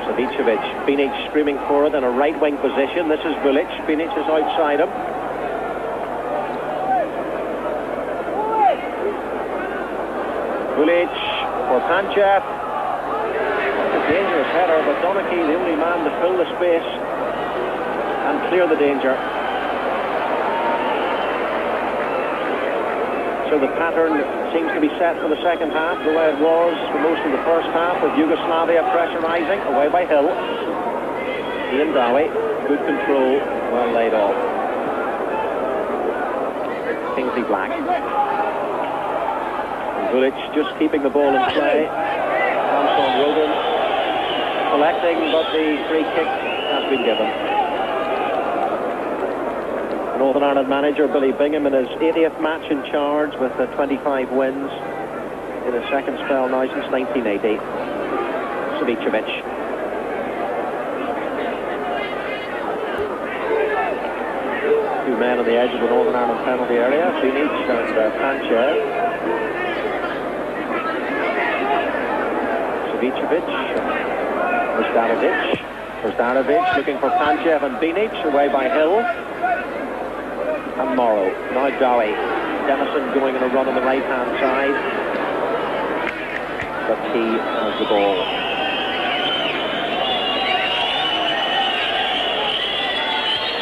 Savicevic, Bilić screaming forward in a right-wing position. This is Vulić. Bilić is outside him. Vulić for Panchev. A dangerous header, but Donaghy, the only man to fill the space and clear the danger. So the pattern seems to be set for the second half, the way it was for most of the first half, with Yugoslavia pressurising, away by Hill. Ian Dowie, good control, well laid off. Kingsley Black. Vulić just keeping the ball in play. Anton collecting, but the free kick has been given. Northern Ireland manager Billy Bingham in his 80th match in charge with 25 wins in his second spell now since 1980. Savicevic. Two men on the edge of the Northern Ireland penalty area, Beanic and Sanchez. Savicevic. Zdanovic looking for Panchev and Beanic, away by Hill. And Morrow. Now Dowie. Denison going on a run on the right-hand side. But he has the ball.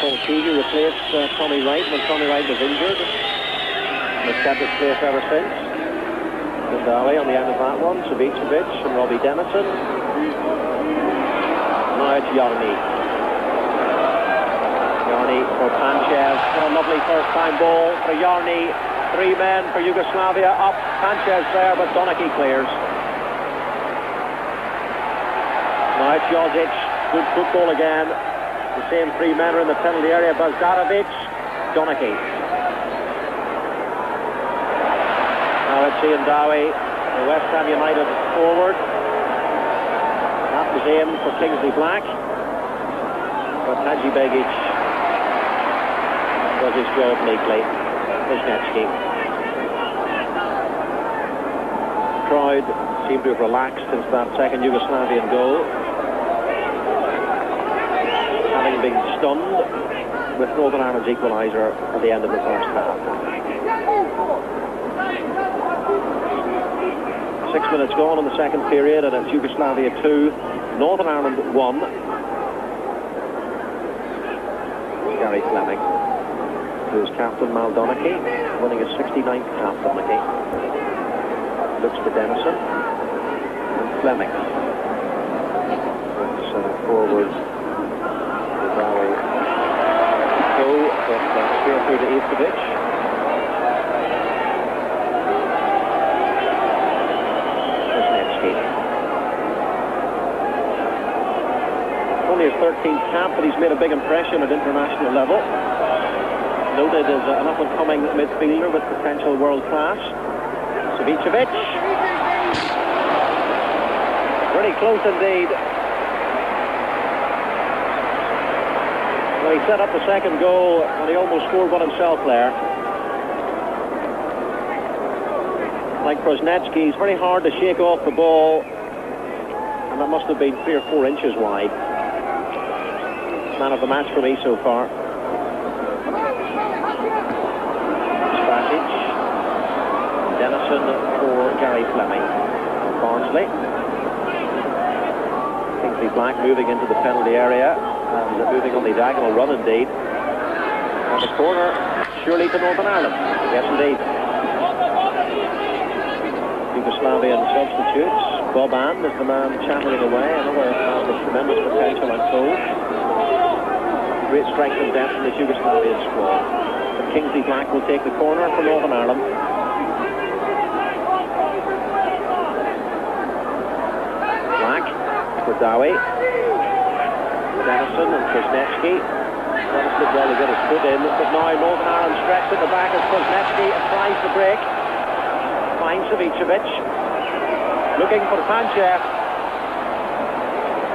Paul Keegan replaced Tommy Wright when Tommy Wright was injured. And has kept his place ever since. Dowie on the end of that one. Savicevic and Robbie Denison. Now it's Jarni. Jarni for Panchev. What a lovely first-time ball for Jarni. Three men for Yugoslavia up. Panchev's there, but Donaghy clears. Now it's Jozić. Good football again. The same three men are in the penalty area. Zdanovic, Donaghy. Now it's Ian Dowie, the West Ham United forward. That was aimed for Kingsley Black, but Hadžibegić does his job neatly. Wisniewski. Crowd seemed to have relaxed since that second Yugoslavian goal, having been stunned with Northern Ireland's equaliser at the end of the first half. 6 minutes gone in the second period, and it's Yugoslavia 2, Northern Ireland 1. Gary Fleming, who is captain Mal Donaghy, winning his 69th cap. Donaghy looks to Denison and Fleming. With forward the Dowie go, but straight through to Ivković. Only his 13th cap, but he's made a big impression at international level. Noted as an up-and-coming midfielder with potential world class. Savicevic. Pretty close indeed. Well, he set up the second goal and he almost scored one himself there. Like Krasnetsky, he's very hard to shake off the ball, and that must have been 3 or 4 inches wide. Man of the match for me so far. Spasić. Denison for Gary Fleming. Barnsley. Kingsley Black moving into the penalty area and moving on the diagonal run indeed. And the corner surely to Northern Ireland. Yes indeed. Yugoslavian substitutes. Boban is the man channeling away. Another man with tremendous potential, I'm told. Great strength and depth in the Yugoslavian squad. And Kingsley Black will take the corner for Northern Ireland. Black for Dowie. Denison and Krasnetsky. Dennis did well to get his foot in, but now Northern Ireland stretched at the back as Krasnetsky tries to break. Finds Savicevic. Looking for Panchev.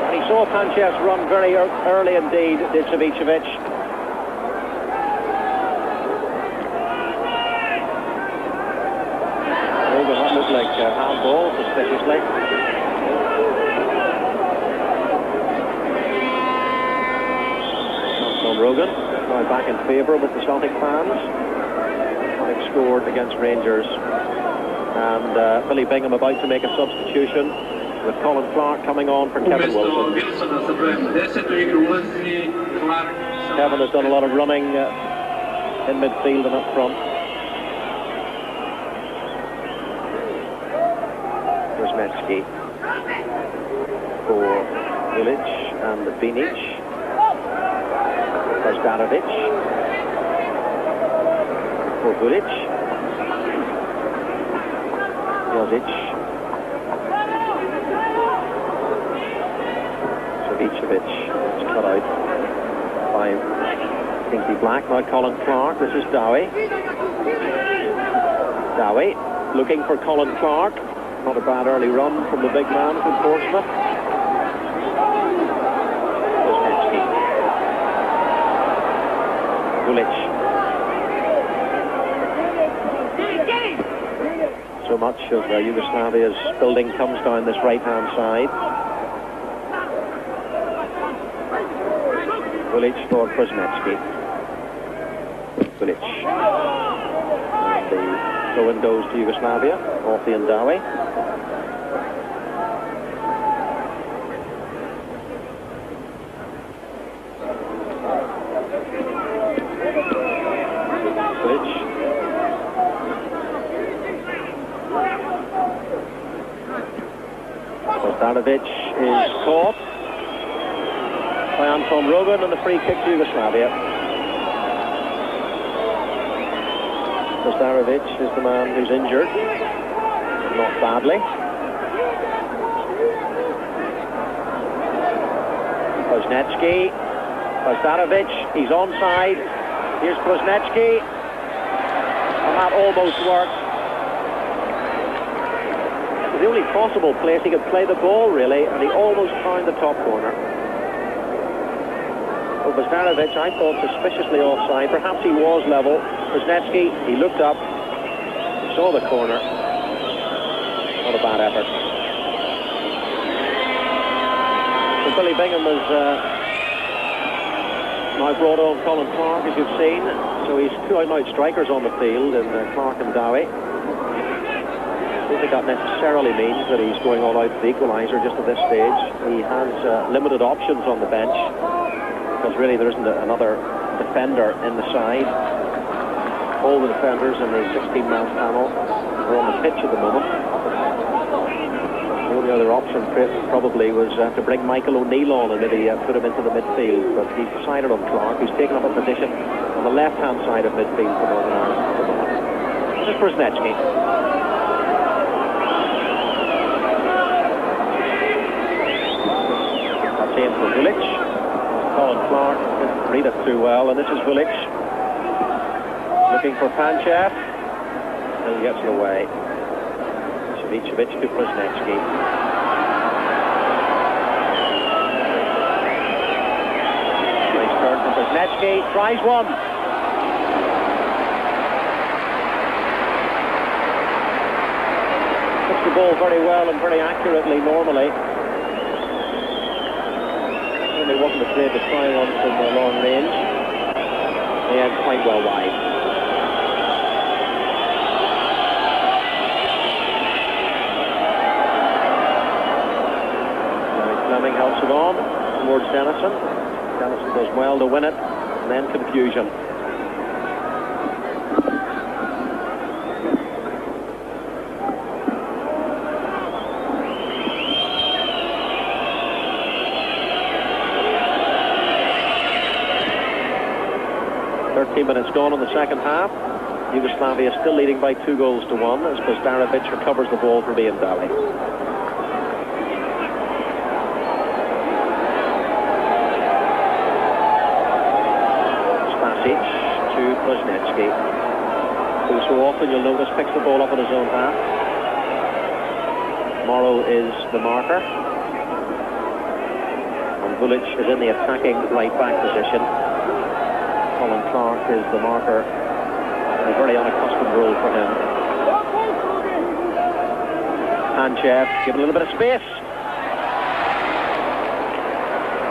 And he saw Panchev's run very early indeed, did Savicevic. Oh, but that looked like handball, suspiciously. Anton Rogan, now back in favour with the Celtic fans, having scored against Rangers. And Billy Bingham about to make a substitution with Colin Clark coming on for Kevin Wilson. Kevin has done a lot of running in midfield and up front. Krasnetsky for Vulić and Beanic. Zdanovic for Vulić. Jozić. Ivković is cut out by Kingsley Black. Now Colin Clark. This is Donaghy. Donaghy looking for Colin Clark. Not a bad early run from the big man from Portsmouth. Vulić. So much of Yugoslavia's building comes down this right-hand side. Vulić for Kuznetsky. Vulić. And the throw-in goes to Yugoslavia, off the Donaghy. Vulić. Stadion is caught by Anton Rogan, and the free kick to Yugoslavia. Stadion is the man who's injured, not badly. Kuznetsky, Stadion, he's onside. Here's Kuznetsky, and that almost worked. The only possible place he could play the ball, really, and he almost found the top corner. Stadion, I thought, suspiciously offside. Perhaps he was level. Kuznetsky, he looked up, saw the corner. Not a bad effort. So Billy Bingham has now brought on Colin Clark, as you've seen. So he's two out-and-out strikers on the field, in Clark and Donaghy. I don't think that necessarily means that he's going all out for the equaliser just at this stage. He has limited options on the bench, because really there isn't another defender in the side. All the defenders in the 16-man panel are on the pitch at the moment. The only other option probably was to bring Michael O'Neill on and maybe put him into the midfield, but he's decided on Clark, who's taken up a position on the left-hand side of midfield for Northern Ireland at the moment. This is Kuznetsky. That's in for Vulić. Colin Clark didn't read it too well, and this is Vulić looking for Panchev, and he gets it away. Ivković to Kuznetsky. Nice turn from Kuznetsky, tries one. Puts the ball very well and very accurately normally. He wasn't afraid to try one from long range. He had quite well wide. Fleming helps it on towards Dennison. Dennison does well to win it, and then confusion. Minutes gone in the second half. Yugoslavia still leading by 2-1 as Stadion recovers the ball from Ian Donaghy. Spasić to Kuznetsky, who so often you'll notice picks the ball up in his own half. Morrow is the marker, and Vulić is in the attacking right back position. Colin Clark is the marker, a very unaccustomed role for him. Panchev, give a little bit of space.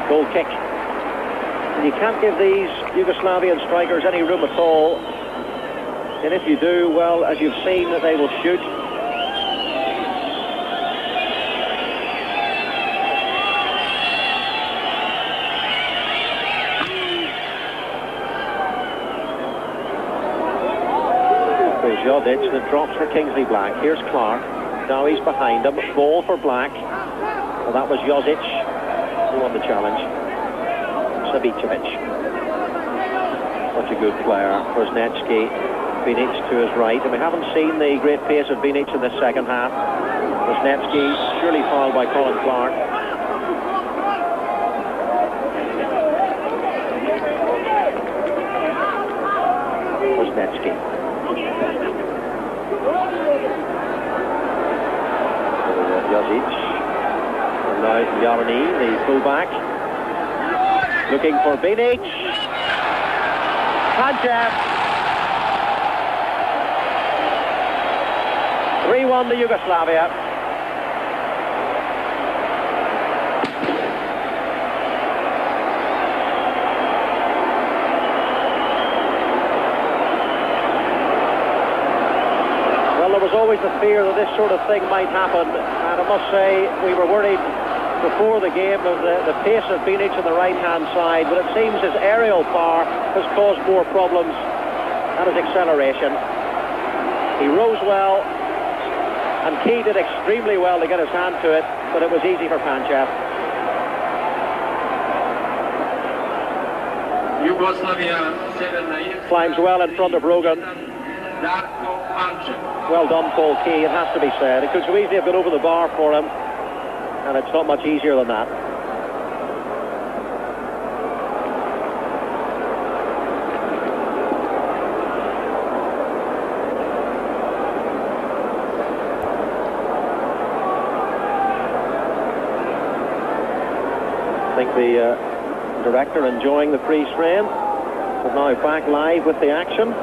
Goal kick. And you can't give these Yugoslavian strikers any room at all. And if you do, well, as you've seen, that they will shoot. Jozić that drops for Kingsley Black. Here's Clark. Now he's behind him. Ball for Black. Well, that was Jozić who won the challenge. Savicevic. Such a good player. Kuznetsky Bilic to his right, and we haven't seen the great pace of Bilic in the second half. Wisniewski surely fouled by Colin Clark. Wisniewski. Jozić. And now Jarni, the fullback, looking for Bilic. Panchev. 3-1 to Yugoslavia. Well, there was always the fear that this sort of thing might happen, and I must say we were worried before the game of the pace of Bilic on the right-hand side, but it seems his aerial power has caused more problems than his acceleration. He rose well, and Key did extremely well to get his hand to it, but it was easy for Panchev. Yugoslavia, Severna Irska. Climbs well in front of Rogan. Well done, Paul Key, it has to be said. It could so easily have gone over the bar for him, and it's not much easier than that. I think the director enjoying the freeze frame. We're now back live with the action.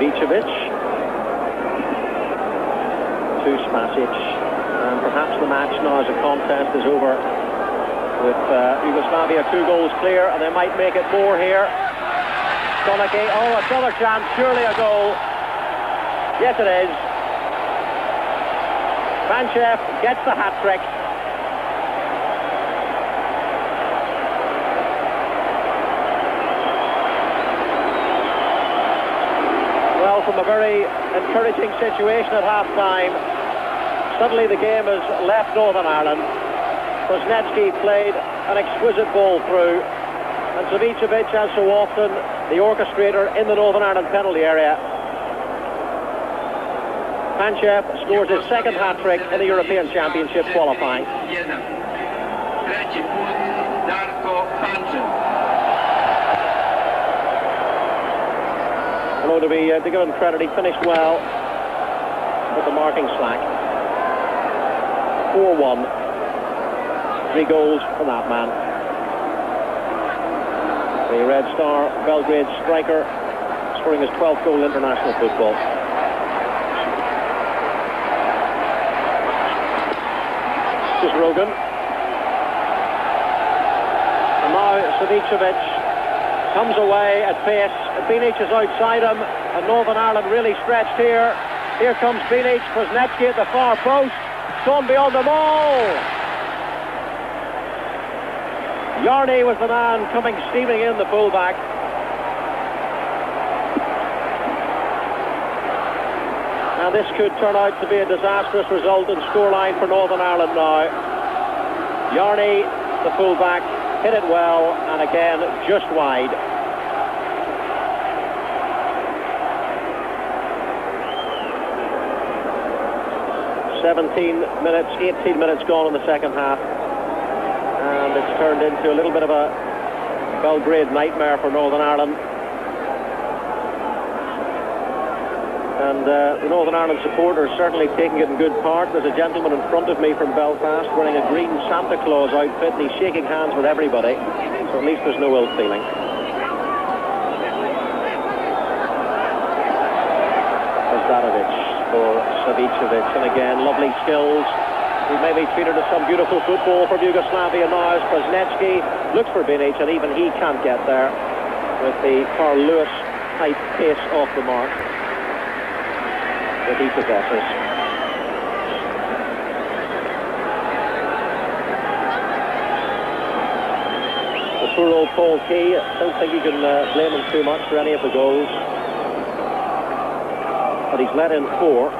Ivković to Spasić, and perhaps the match now as a contest is over with Yugoslavia 2 goals clear, and they might make it more here. Donaghy, oh, another chance, surely a goal. Yes, it is. Panchev gets the hat-trick. From a very encouraging situation at half-time, suddenly the game has left Northern Ireland. Wisniewski played an exquisite ball through, and Ivković, as so often, the orchestrator in the Northern Ireland penalty area. Panchev scores his second hat-trick in the European Championship qualifying. To give him credit, he finished well with the marking slack. 4-1. 3 goals for that man. The Red Star Belgrade striker scoring his 12th goal in international football. This is Rogan. And now Ivković comes away at pace. Bilic is outside him, and Northern Ireland really stretched here. Here comes Bilic, Wisniewski at the far post, gone beyond them all. Jarni was the man coming steaming in, the fullback. And this could turn out to be a disastrous result in scoreline for Northern Ireland now. Jarni, the fullback, hit it well, and again, just wide. 18 minutes gone in the second half, and it's turned into a little bit of a Belgrade nightmare for Northern Ireland. And the Northern Ireland supporters certainly taking it in good part. There's a gentleman in front of me from Belfast wearing a green Santa Claus outfit, and he's shaking hands with everybody, so at least there's no ill feeling. For Ivković, and again, lovely skills. He may be treated as some beautiful football from Yugoslavia now as Wisniewski looks for Bilic, and even he can't get there with the Carl Lewis type pace off the mark that he possesses. The poor old Paul Key, I don't think you can blame him too much for any of the goals. But he's let in 4.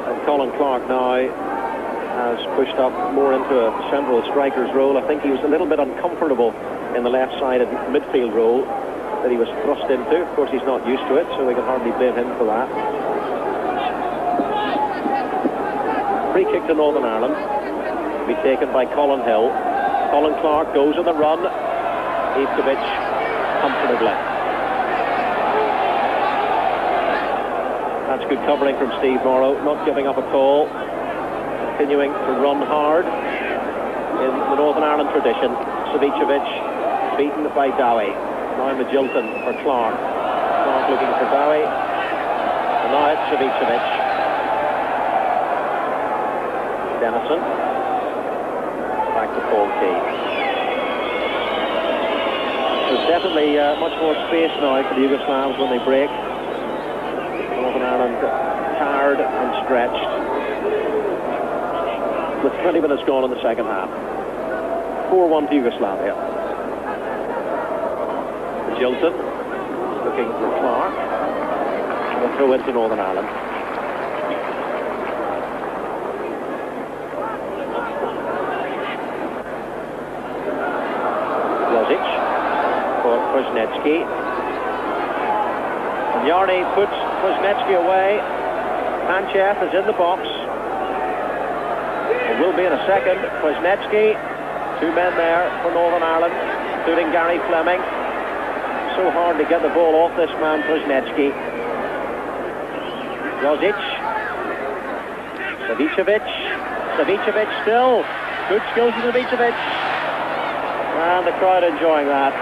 And Colin Clark now has pushed up more into a central striker's role. I think he was a little bit uncomfortable in the left-sided midfield role that he was thrust into. Of course, he's not used to it, so we can hardly blame him for that. Free kick to Northern Ireland. To be taken by Colin Hill. Colin Clark goes on the run. Ivković comfortably. That's good covering from Steve Morrow, not giving up a call. Continuing to run hard in the Northern Ireland tradition. Savicevic beaten by Dowie. Now Magilton for Clark. Clark looking for Dowie. And now it's Savicevic. Denison. Back to Paul Key. There's definitely much more space now for the Yugoslavs when they break. Northern Ireland tired and stretched. With 20 minutes gone in the second half. 4-1 to Yugoslavia. Magilton looking for Clark. And a throw into Northern Ireland. Jozić for Kuznetsky. And Jarni puts Kuznetsky away. Panchev is in the box. It will be in a second. Kuznetsky, two men there for Northern Ireland, including Gary Fleming. So hard to get the ball off this man, Kuznetsky. Jozić. Savicevic. Savicevic still. Good skills from Savicevic. And the crowd enjoying that.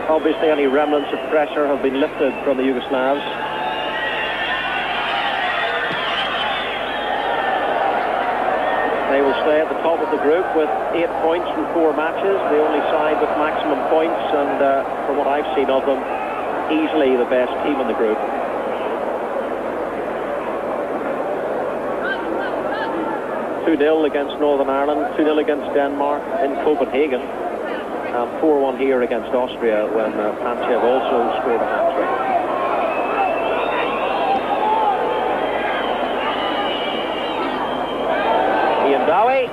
Obviously, any remnants of pressure have been lifted from the Yugoslavs. They will stay at the top of the group with 8 points from 4 matches, the only side with maximum points, and from what I've seen of them, easily the best team in the group. (2-0) against Northern Ireland, 2-0 against Denmark in Copenhagen, and 4-1 here against Austria when Panchev also scored a hat-trick. Dowie,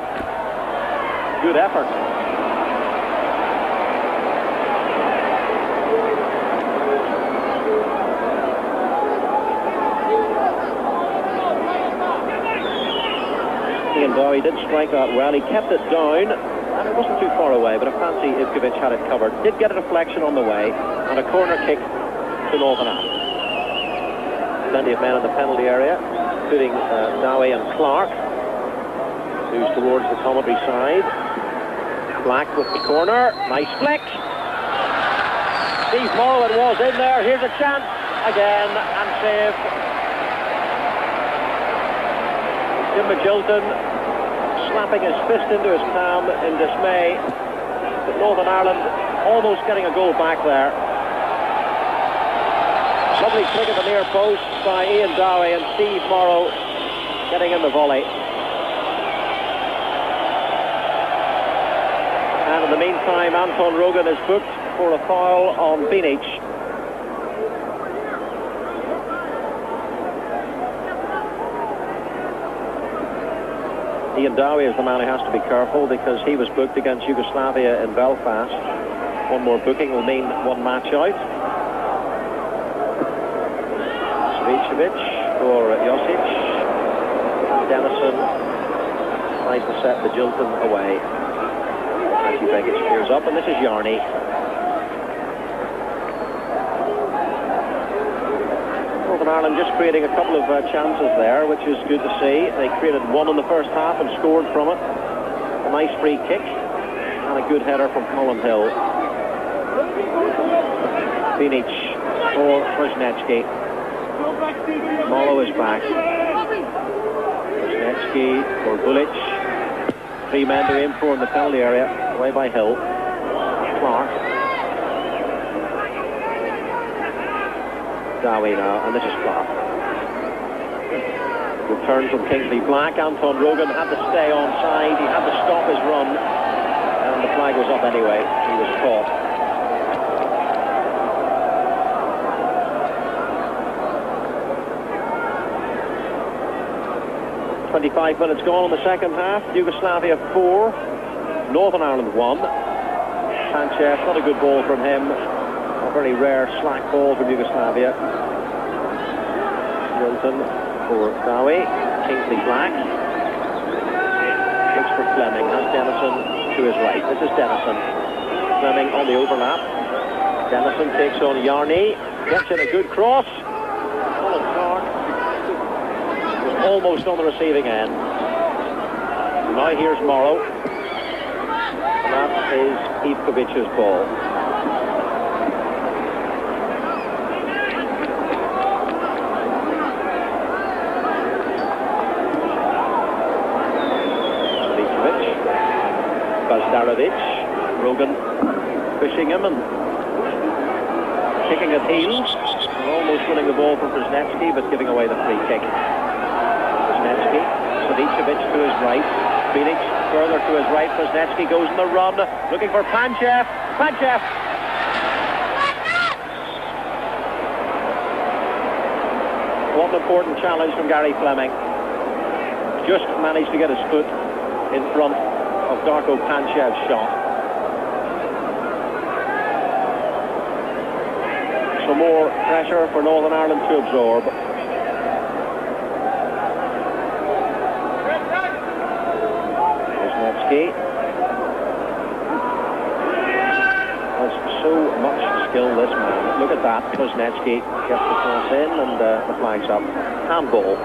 good effort. Dowie did strike that well. He kept it down, and it wasn't too far away, but I fancy Ivković had it covered. Did get a deflection on the way, and a corner kick to Northern Ireland. Plenty of men in the penalty area, including Dowie and Clark. Who's towards the commentary side. Black with the corner. Nice flick. Steve Morrow, it was in there. Here's a chance again and save. Jim Magilton slapping his fist into his palm in dismay. But Northern Ireland almost getting a goal back there. Lovely flick at the near post by Ian Dowie, and Steve Morrow getting in the volley. And in the meantime, Anton Rogan is booked for a foul on Vulić. Ian Dowie is the man who has to be careful because he was booked against Yugoslavia in Belfast. One more booking will mean one match out. Savicevic for Jozić. Denison tries to set Magilton away. Hadžibegić clears up, and this is Jarni. Northern Ireland just creating a couple of chances there, which is good to see. They created one in the first half and scored from it. A nice free kick and a good header from Colin Hill. Vulić for Kuznetsky. Morrow is back. Kuznetsky for Vulić. 3 men to aim for in the penalty area, away by Hill. Clark. Dowie now, and this is Clark. Return from Kingsley Black. Anton Rogan had to stay on side, he had to stop his run, and the flag was up anyway. He was caught. 25 minutes gone in the second half. Yugoslavia 4, Northern Ireland 1. Sanchez, not a good ball from him. A very rare slack ball from Yugoslavia. Wilton for Donaghy. Kingsley Black. Looks for Fleming. Has Dennison to his right. This is Dennison. Fleming on the overlap. Dennison takes on Jarni. Gets in a good cross. Colin Clark was almost on the receiving end. Now here's Morrow. And that is Ivković's ball. Rogan pushing him and kicking at heels, and almost winning the ball from Kuznetsky, but giving away the free kick. Kuznetsky, Savicevic to his right, Vulić further to his right, Kuznetsky goes on the run, looking for Panchev. What an important challenge from Gary Fleming. Just managed to get his foot in front of Darko Panchev's shot. Some more pressure for Northern Ireland to absorb. Kuznetsky has so much skill, this man. Look at that. Kuznetsky gets the cross in and the flag's up. Handball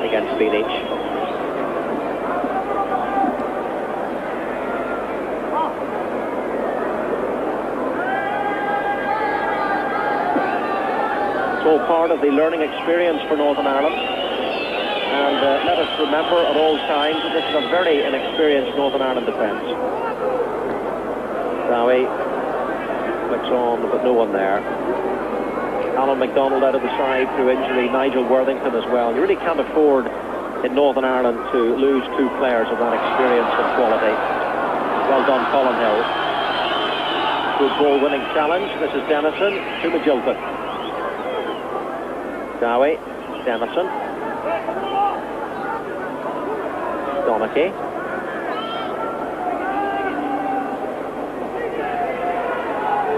against Vulić. It's all part of the learning experience for Northern Ireland, and let us remember at all times that this is a very inexperienced Northern Ireland defence. Donaghy flicks on, but no one there. Alan MacDonald out of the side through injury, Nigel Worthington as well. You really can't afford in Northern Ireland to lose two players of that experience and quality. Well done, Colin Hill. Good ball-winning challenge. This is Dennison to Magilton. Donaghy, Dennison, Donaghy,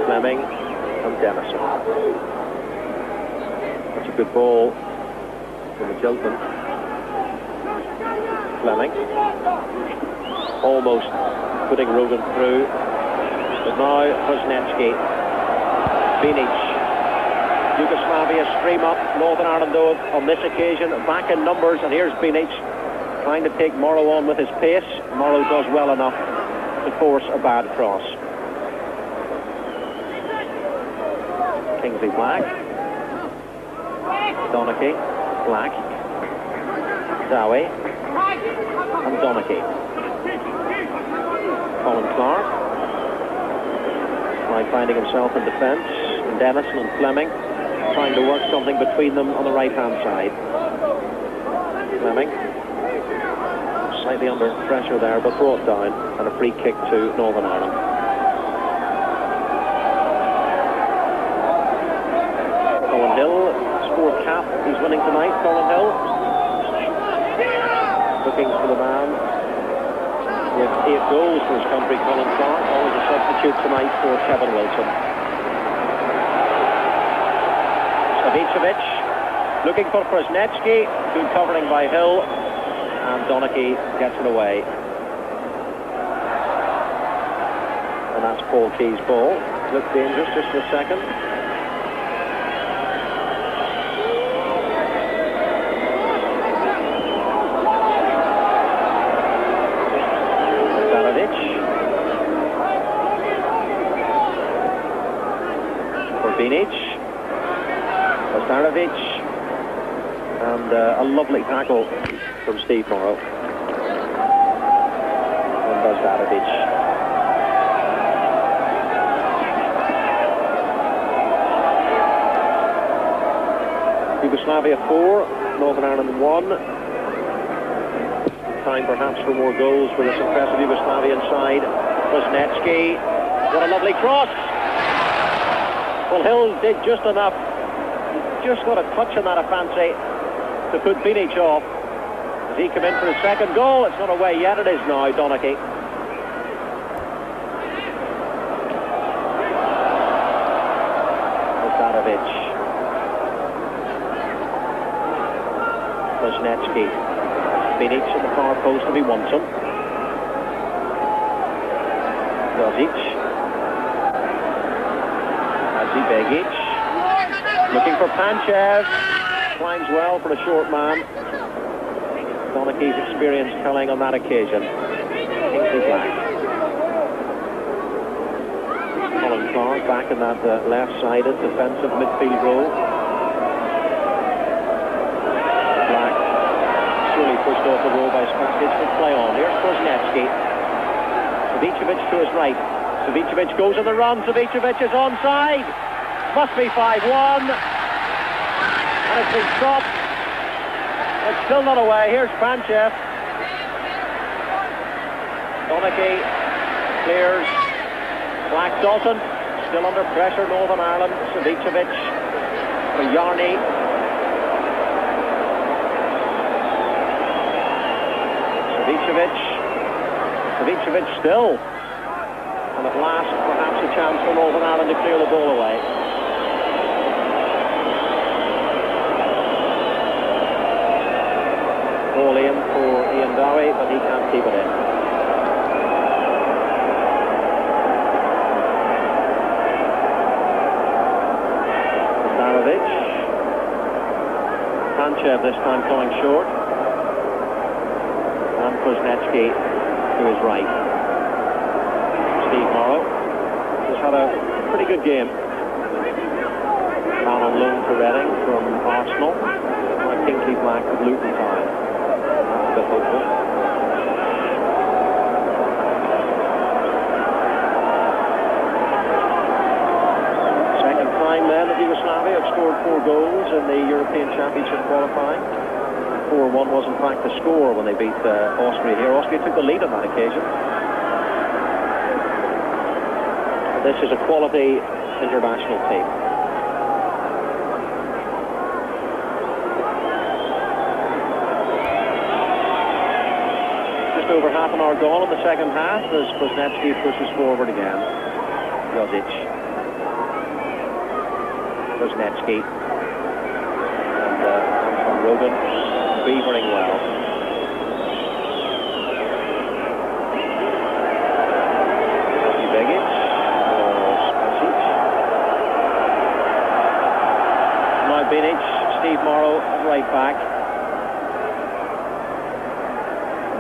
Fleming and Dennison. That's a good ball for Magilton. Fleming, almost putting Rogan through, but now Kuznetsky. Vulić. Yugoslavia stream up. Northern Ireland, though, on this occasion, back in numbers, and here's Vulić trying to take Morrow on with his pace. Morrow does well enough to force a bad cross. Kingsley Black. Donaghy. Black. Donaghy. And Donaghy. Colin Clark. Now finding himself in defence. And Dennison and Fleming trying to work something between them on the right-hand side. Fleming, slightly under pressure there, but brought down, and a free kick to Northern Ireland. Colin Hill, sport cap, he's winning tonight. Colin Hill, looking for the man with 8 goals for his country. Colin Clark, always a substitute tonight for Kevin Wilson. Savicevic looking for Kuznetsky, good covering by Hill, and Donaghy gets it away. And that's Paul Key's ball. Looked dangerous just for a second. For Vulić. Stadion, and a lovely tackle from Steve Morrow. And does Stadion. Yugoslavia 4, Northern Ireland 1. Time perhaps for more goals for this impressive Yugoslavian side. Kuznetsky, what a lovely cross! Well, Hill did just enough. Just got a touch on that, I fancy, to put Vulić off. Does he come in for his second goal? It's not away yet. It is now, Donaghy. Kuznetsky. Vulić at the far post if he wants him. Jozić. Hadžibegić. Looking for Panchev. Climbs well for a short man. Donaghy's experience telling on that occasion. Kingsley Black. Colin Clark back in that left-sided defensive midfield role. Pushed off the roll by Spasić, but play on. Here's Kuznetsky. Savicevic to his right. Savicevic goes on the run. Savicevic is onside. Must be 5-1. And it's been stopped. It's still not away. Here's Panchev. Donaghy clears. Black Dalton. Still under pressure, Northern Ireland. Savicevic for Jarni. Savicevic still, and at last perhaps a chance for Northern Ireland to clear the ball away. Ball in for Donaghy, but he can't keep it in. Naravno. Panchev this time coming short. And Kuznetsky to his right. Steve Morrow has had a pretty good game. Man on loan to Reading from Arsenal. And Kingsley Black with Luton Town. That's a bit hopeful. Second time then that Yugoslavia have scored 4 goals in the European Championship qualifying. 4-1 was in fact the score when they beat Austria here. Austria took the lead on that occasion. This is a quality international team. Just over half an hour gone in the second half as Kuznetsky pushes forward again. Jozić. Kuznetsky. And Anton Rogan. Beavering well. Hadžibegić for Spasić. Now Vulić, Steve Morrow at right back.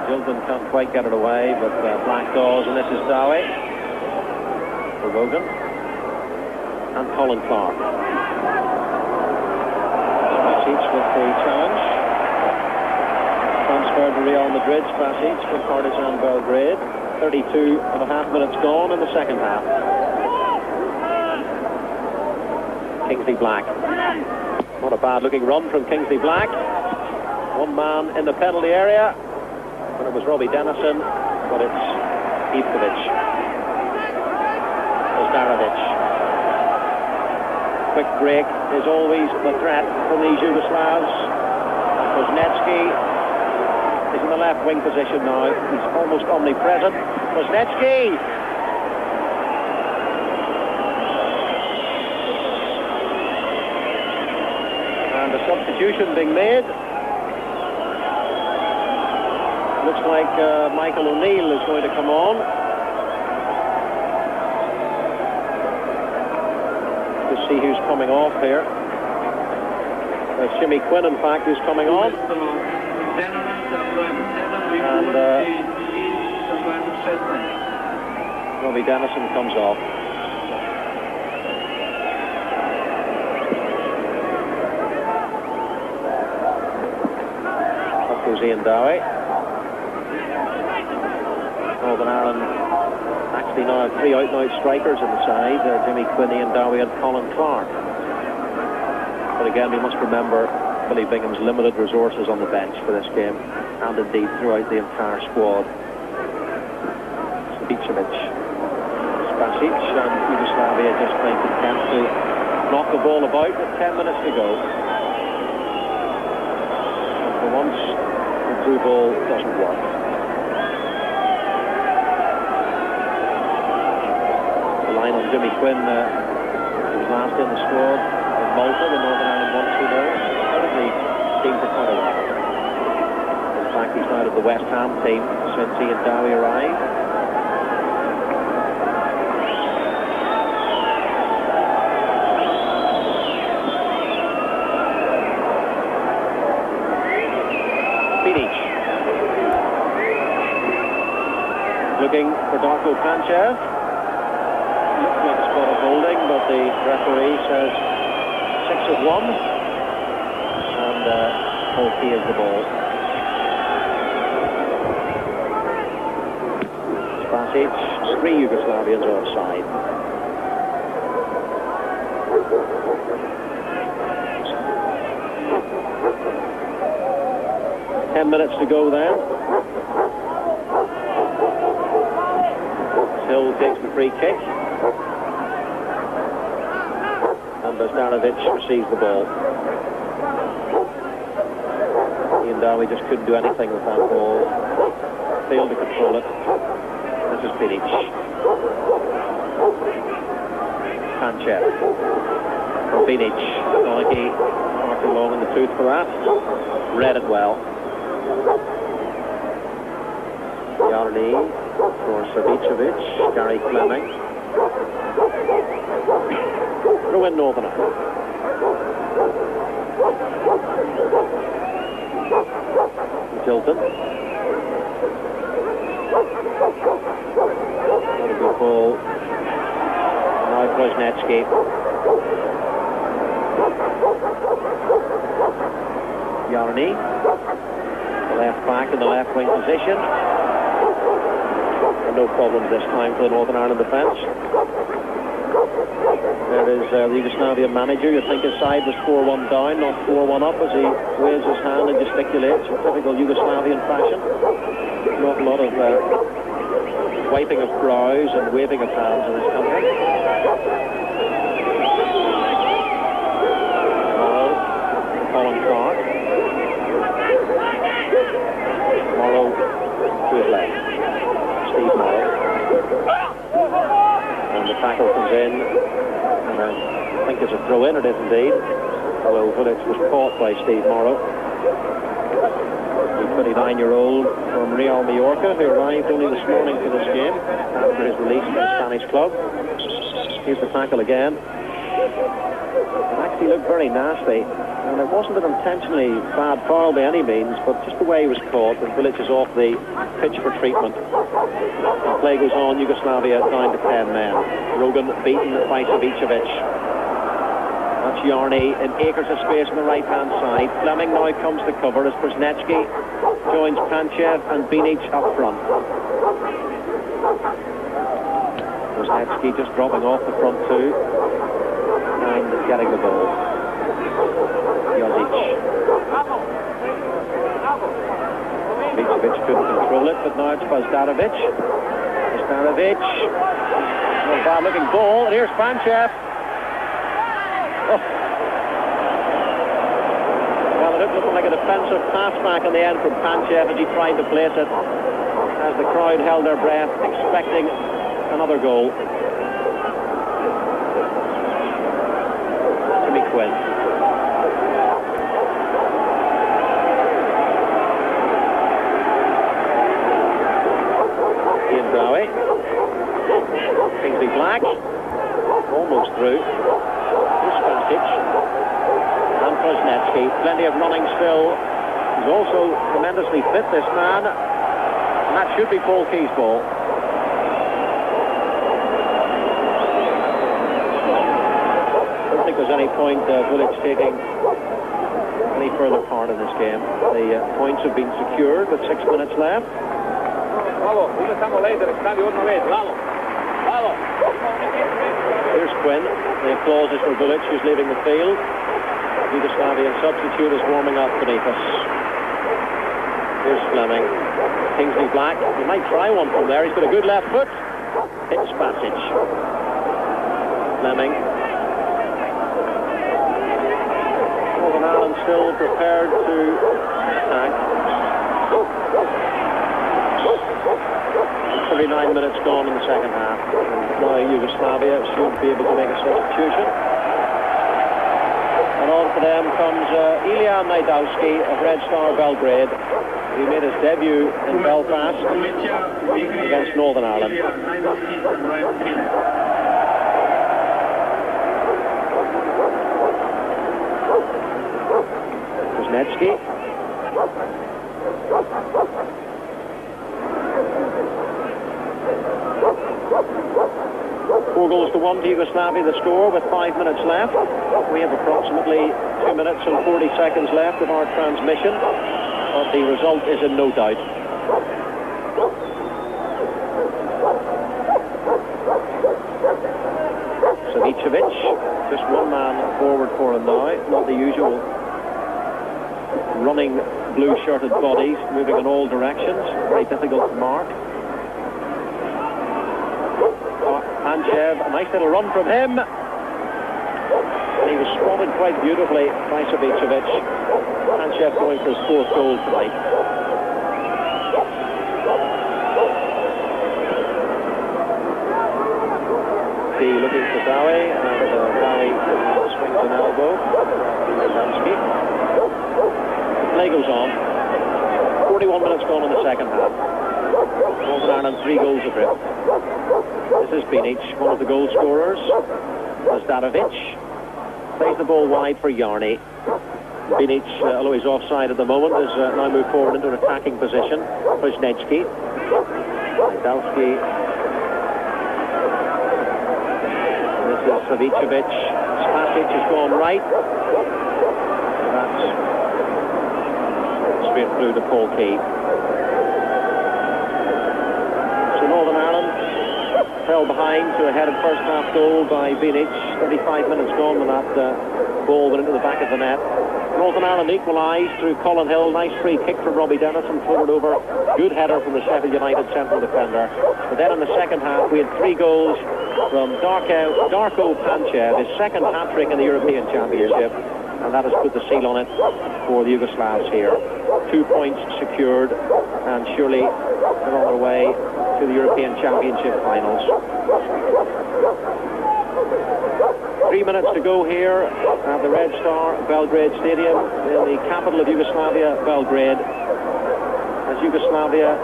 Gilden can't quite get it away, but Black does, and this is Donaghy for Rogan and Colin Clark. Spasić with the challenge. Transferred to Real Madrid, Spasić from Partizan Belgrade. 32.5 minutes gone in the second half. Kingsley Black. Not a bad looking run from Kingsley Black. One man in the penalty area. And it was Robbie Dennison, but it's Ivković. Naravno. Quick break is always the threat from these Yugoslavs. Kuznetsky is in the left wing position now. He's almost omnipresent. Kuznetsky. And a substitution being made. Looks like Michael O'Neill is going to come on. To see who's coming off here. There's Jimmy Quinn, in fact, who's coming on. And Robbie Dennison comes off. Up goes Donaghy. Northern Ireland actually now have 3 out-and-out strikers in the side. Jimmy Quinn, Donaghy and Colin Clark. But again, we must remember Billy Bingham's limited resources on the bench for this game, and indeed throughout the entire squad. Savicevic, Spasić, and Yugoslavia just playing content to knock the ball about with 10 minutes to go. And for once, the through ball doesn't work. The line on Jimmy Quinn, who was last in the squad in Malta when Northern Ireland won 2-0. How did he seem for quite a while? In fact, he's out of the West Ham team since he and Dowie arrived. Looking for Darko Panchev. Looks like a spot of holding, but the referee says 6 of 1. And Paul clears the ball. Spasić, 3 Yugoslavians offside. Minutes to go there. Hill takes the free kick. And Boždanović receives the ball. Ian Dowie just couldn't do anything with that ball. Failed to control it. This is Bilic. Panchev. For Bilic. Donaghy far too long in the tooth for that. Read it well. Jarni for Savicevic, Gary Fleming. Throw in Northern Ireland. Tilton. Not a good ball. Now Brzezinski. Jarni. Left back in the left wing position. And no problems this time for the Northern Ireland defence. There is the Yugoslavian manager. You'd think his side was 4-1 down, not 4-1 up, as he waves his hand and gesticulates in typical Yugoslavian fashion. Not a lot of wiping of brows and waving of hands in this country. Colin Clark. Morrow to his left. Steve Morrow. And the tackle comes in. And I think it's a throw in, it is indeed. Although Vulić was caught by Steve Morrow. The 29-year-old from Real Mallorca, who arrived only this morning for this game after his release from the Spanish club. Here's the tackle again. It actually looked very nasty. And it wasn't an intentionally bad foul by any means, but just the way he was caught, and Vulić is off the pitch for treatment. The play goes on, Yugoslavia down to 10 men. Rogan beaten by Savicevic. That's Jarni in acres of space on the right-hand side. Fleming now comes to cover as Brzezinski joins Panchev and Bilic up front. Brzezinski just dropping off the front two and getting the ball. Jozić. Ivković couldn't control it, but now it's Boždanović. Boždanović. Not a bad looking ball, and here's Panchev. Oh. Well, it looked like a defensive pass back on the end from Panchev as he tried to place it, as the crowd held their breath, expecting another goal. Jimmy Quinn. Dowie. Kingsley Black. Almost through. Here's Spasić. And Brzezinski. Plenty of running still. He's also tremendously fit, this man. And that should be Paul Key's ball. I don't think there's any point Vulić taking any further part in this game. The points have been secured with 6 minutes left. Here's Quinn. The applause is for Vulić, who's leaving the field. Yugoslavian substitute is warming up beneath us. Here's Fleming. Kingsley Black. He might try one from there. He's got a good left foot. Hits Spasić. Fleming. Northern Ireland still prepared to attack. nearly 9 minutes gone in the second half. And now Yugoslavia should be able to make a substitution. And on for them comes Ilija Najdowski of Red Star Belgrade. He made his debut in Belfast against Northern Ireland. Kuznetsky. 4-1 to Yugoslavia, the score with 5 minutes left. We have approximately 2 minutes and 40 seconds left of our transmission, but the result is in no doubt. Savicevic, just one man forward for him now, not the usual running blue-shirted bodies moving in all directions, very difficult to mark. Panchev, a nice little run from him. And he was spotted quite beautifully by Savicevic. Panchev going for his 4th goal tonight. He looking for Dowie, and Dowie swings an elbow. Play goes on. 41 minutes gone in the second half. Northern Ireland 3 goals adrift. This is Bilic, one of the goal scorers. Zdanovic plays the ball wide for Jarni. Bilic, although he's offside at the moment, has now moved forward into an attacking position. Kuznetsky. Najdowski. This is Savicevic. Spasić has gone right. That's straight through to Paul Key. Northern Ireland fell behind to a headed first half goal by Bilic. 35 minutes gone when that ball went into the back of the net. Northern Ireland equalised through Colin Hill. Nice free kick from Robbie Dennison, forward over. Good header from the Sheffield United central defender. But then in the second half we had 3 goals from Darko Panchev, his second hat-trick in the European Championship. And that has put the seal on it for the Yugoslavs here. 2 points secured, and surely they're on their way to the European Championship finals. 3 minutes to go here at the Red Star Belgrade Stadium in the capital of Yugoslavia, Belgrade, as Yugoslavia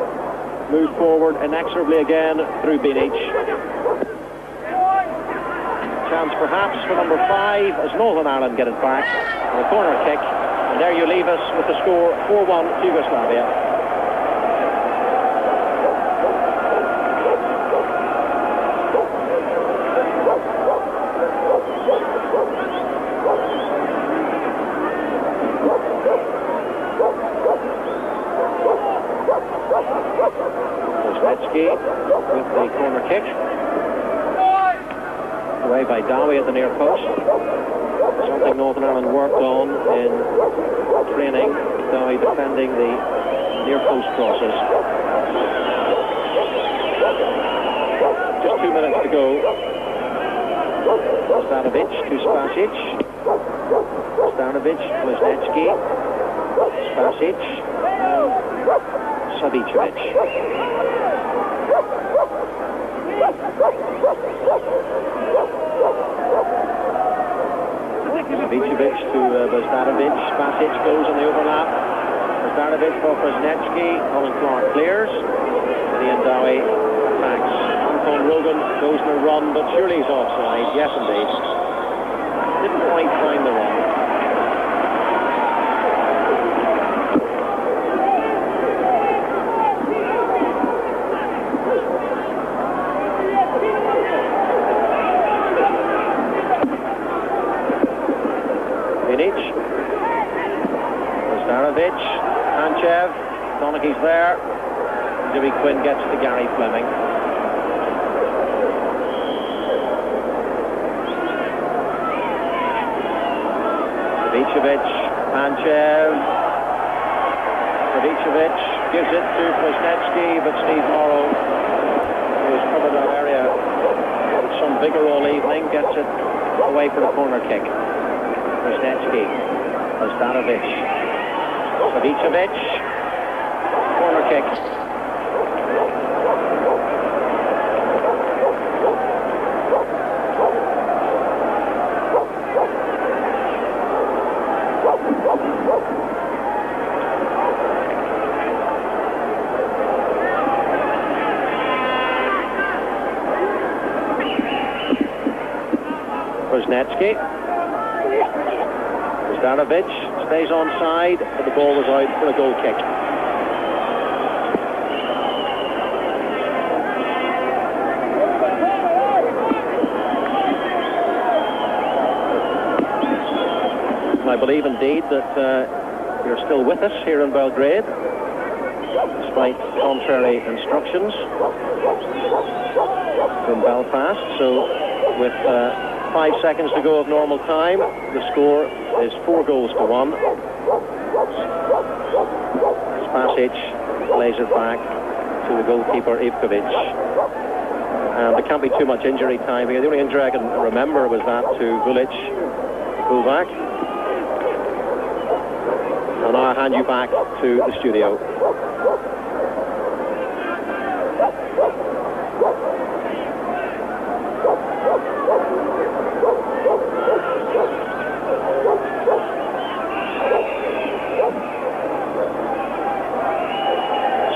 move forward inexorably again through Bilic. Chance perhaps for number 5 as Northern Ireland get it back on a corner kick, and there you leave us with the score 4-1 to Yugoslavia. Kuznetsky with the corner kick. Away by Dowie at the near post. Something Northern Ireland worked on in training. Dowie defending the near post crosses. Just 2 minutes to go. Stanovic to Spasić. Stanovic, Kuznetsky, Spasić, and Savicevic. Savicevic to Zdanovic. Spasić goes on the overlap. Zdanovic for Kuznetsky. Colin Clark clears. Ian Dowie attacks. Anton Rogan goes on a run, but surely he's offside. Yes, indeed. Didn't quite find the run. Stanovic, Panchev, Donaghy's there. Jimmy Quinn gets to Gary Fleming. Savicevic, Panchev. Savicevic gives it to Kuznetsky, but Steve Morrow, who has covered that area with some vigour all evening, gets it away for the corner kick. Kuznetsky, Zdanovic, Savicevic, corner kick. Kwasniewski. Zdanovic stays onside, but the ball was out for a goal kick. I believe indeed that you're still with us here in Belgrade, despite contrary instructions from Belfast. So with 5 seconds to go of normal time, the score is 4-1. Spasić plays it back to the goalkeeper Ivković. And there can't be too much injury time here. The only injury I can remember was that to Vulić, fullback. And now I hand you back to the studio.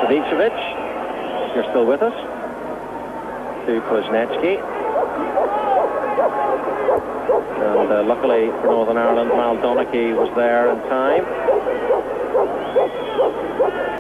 Savicevic, you're still with us. To Kwasniewski. And luckily for Northern Ireland, Donaghy was there in time.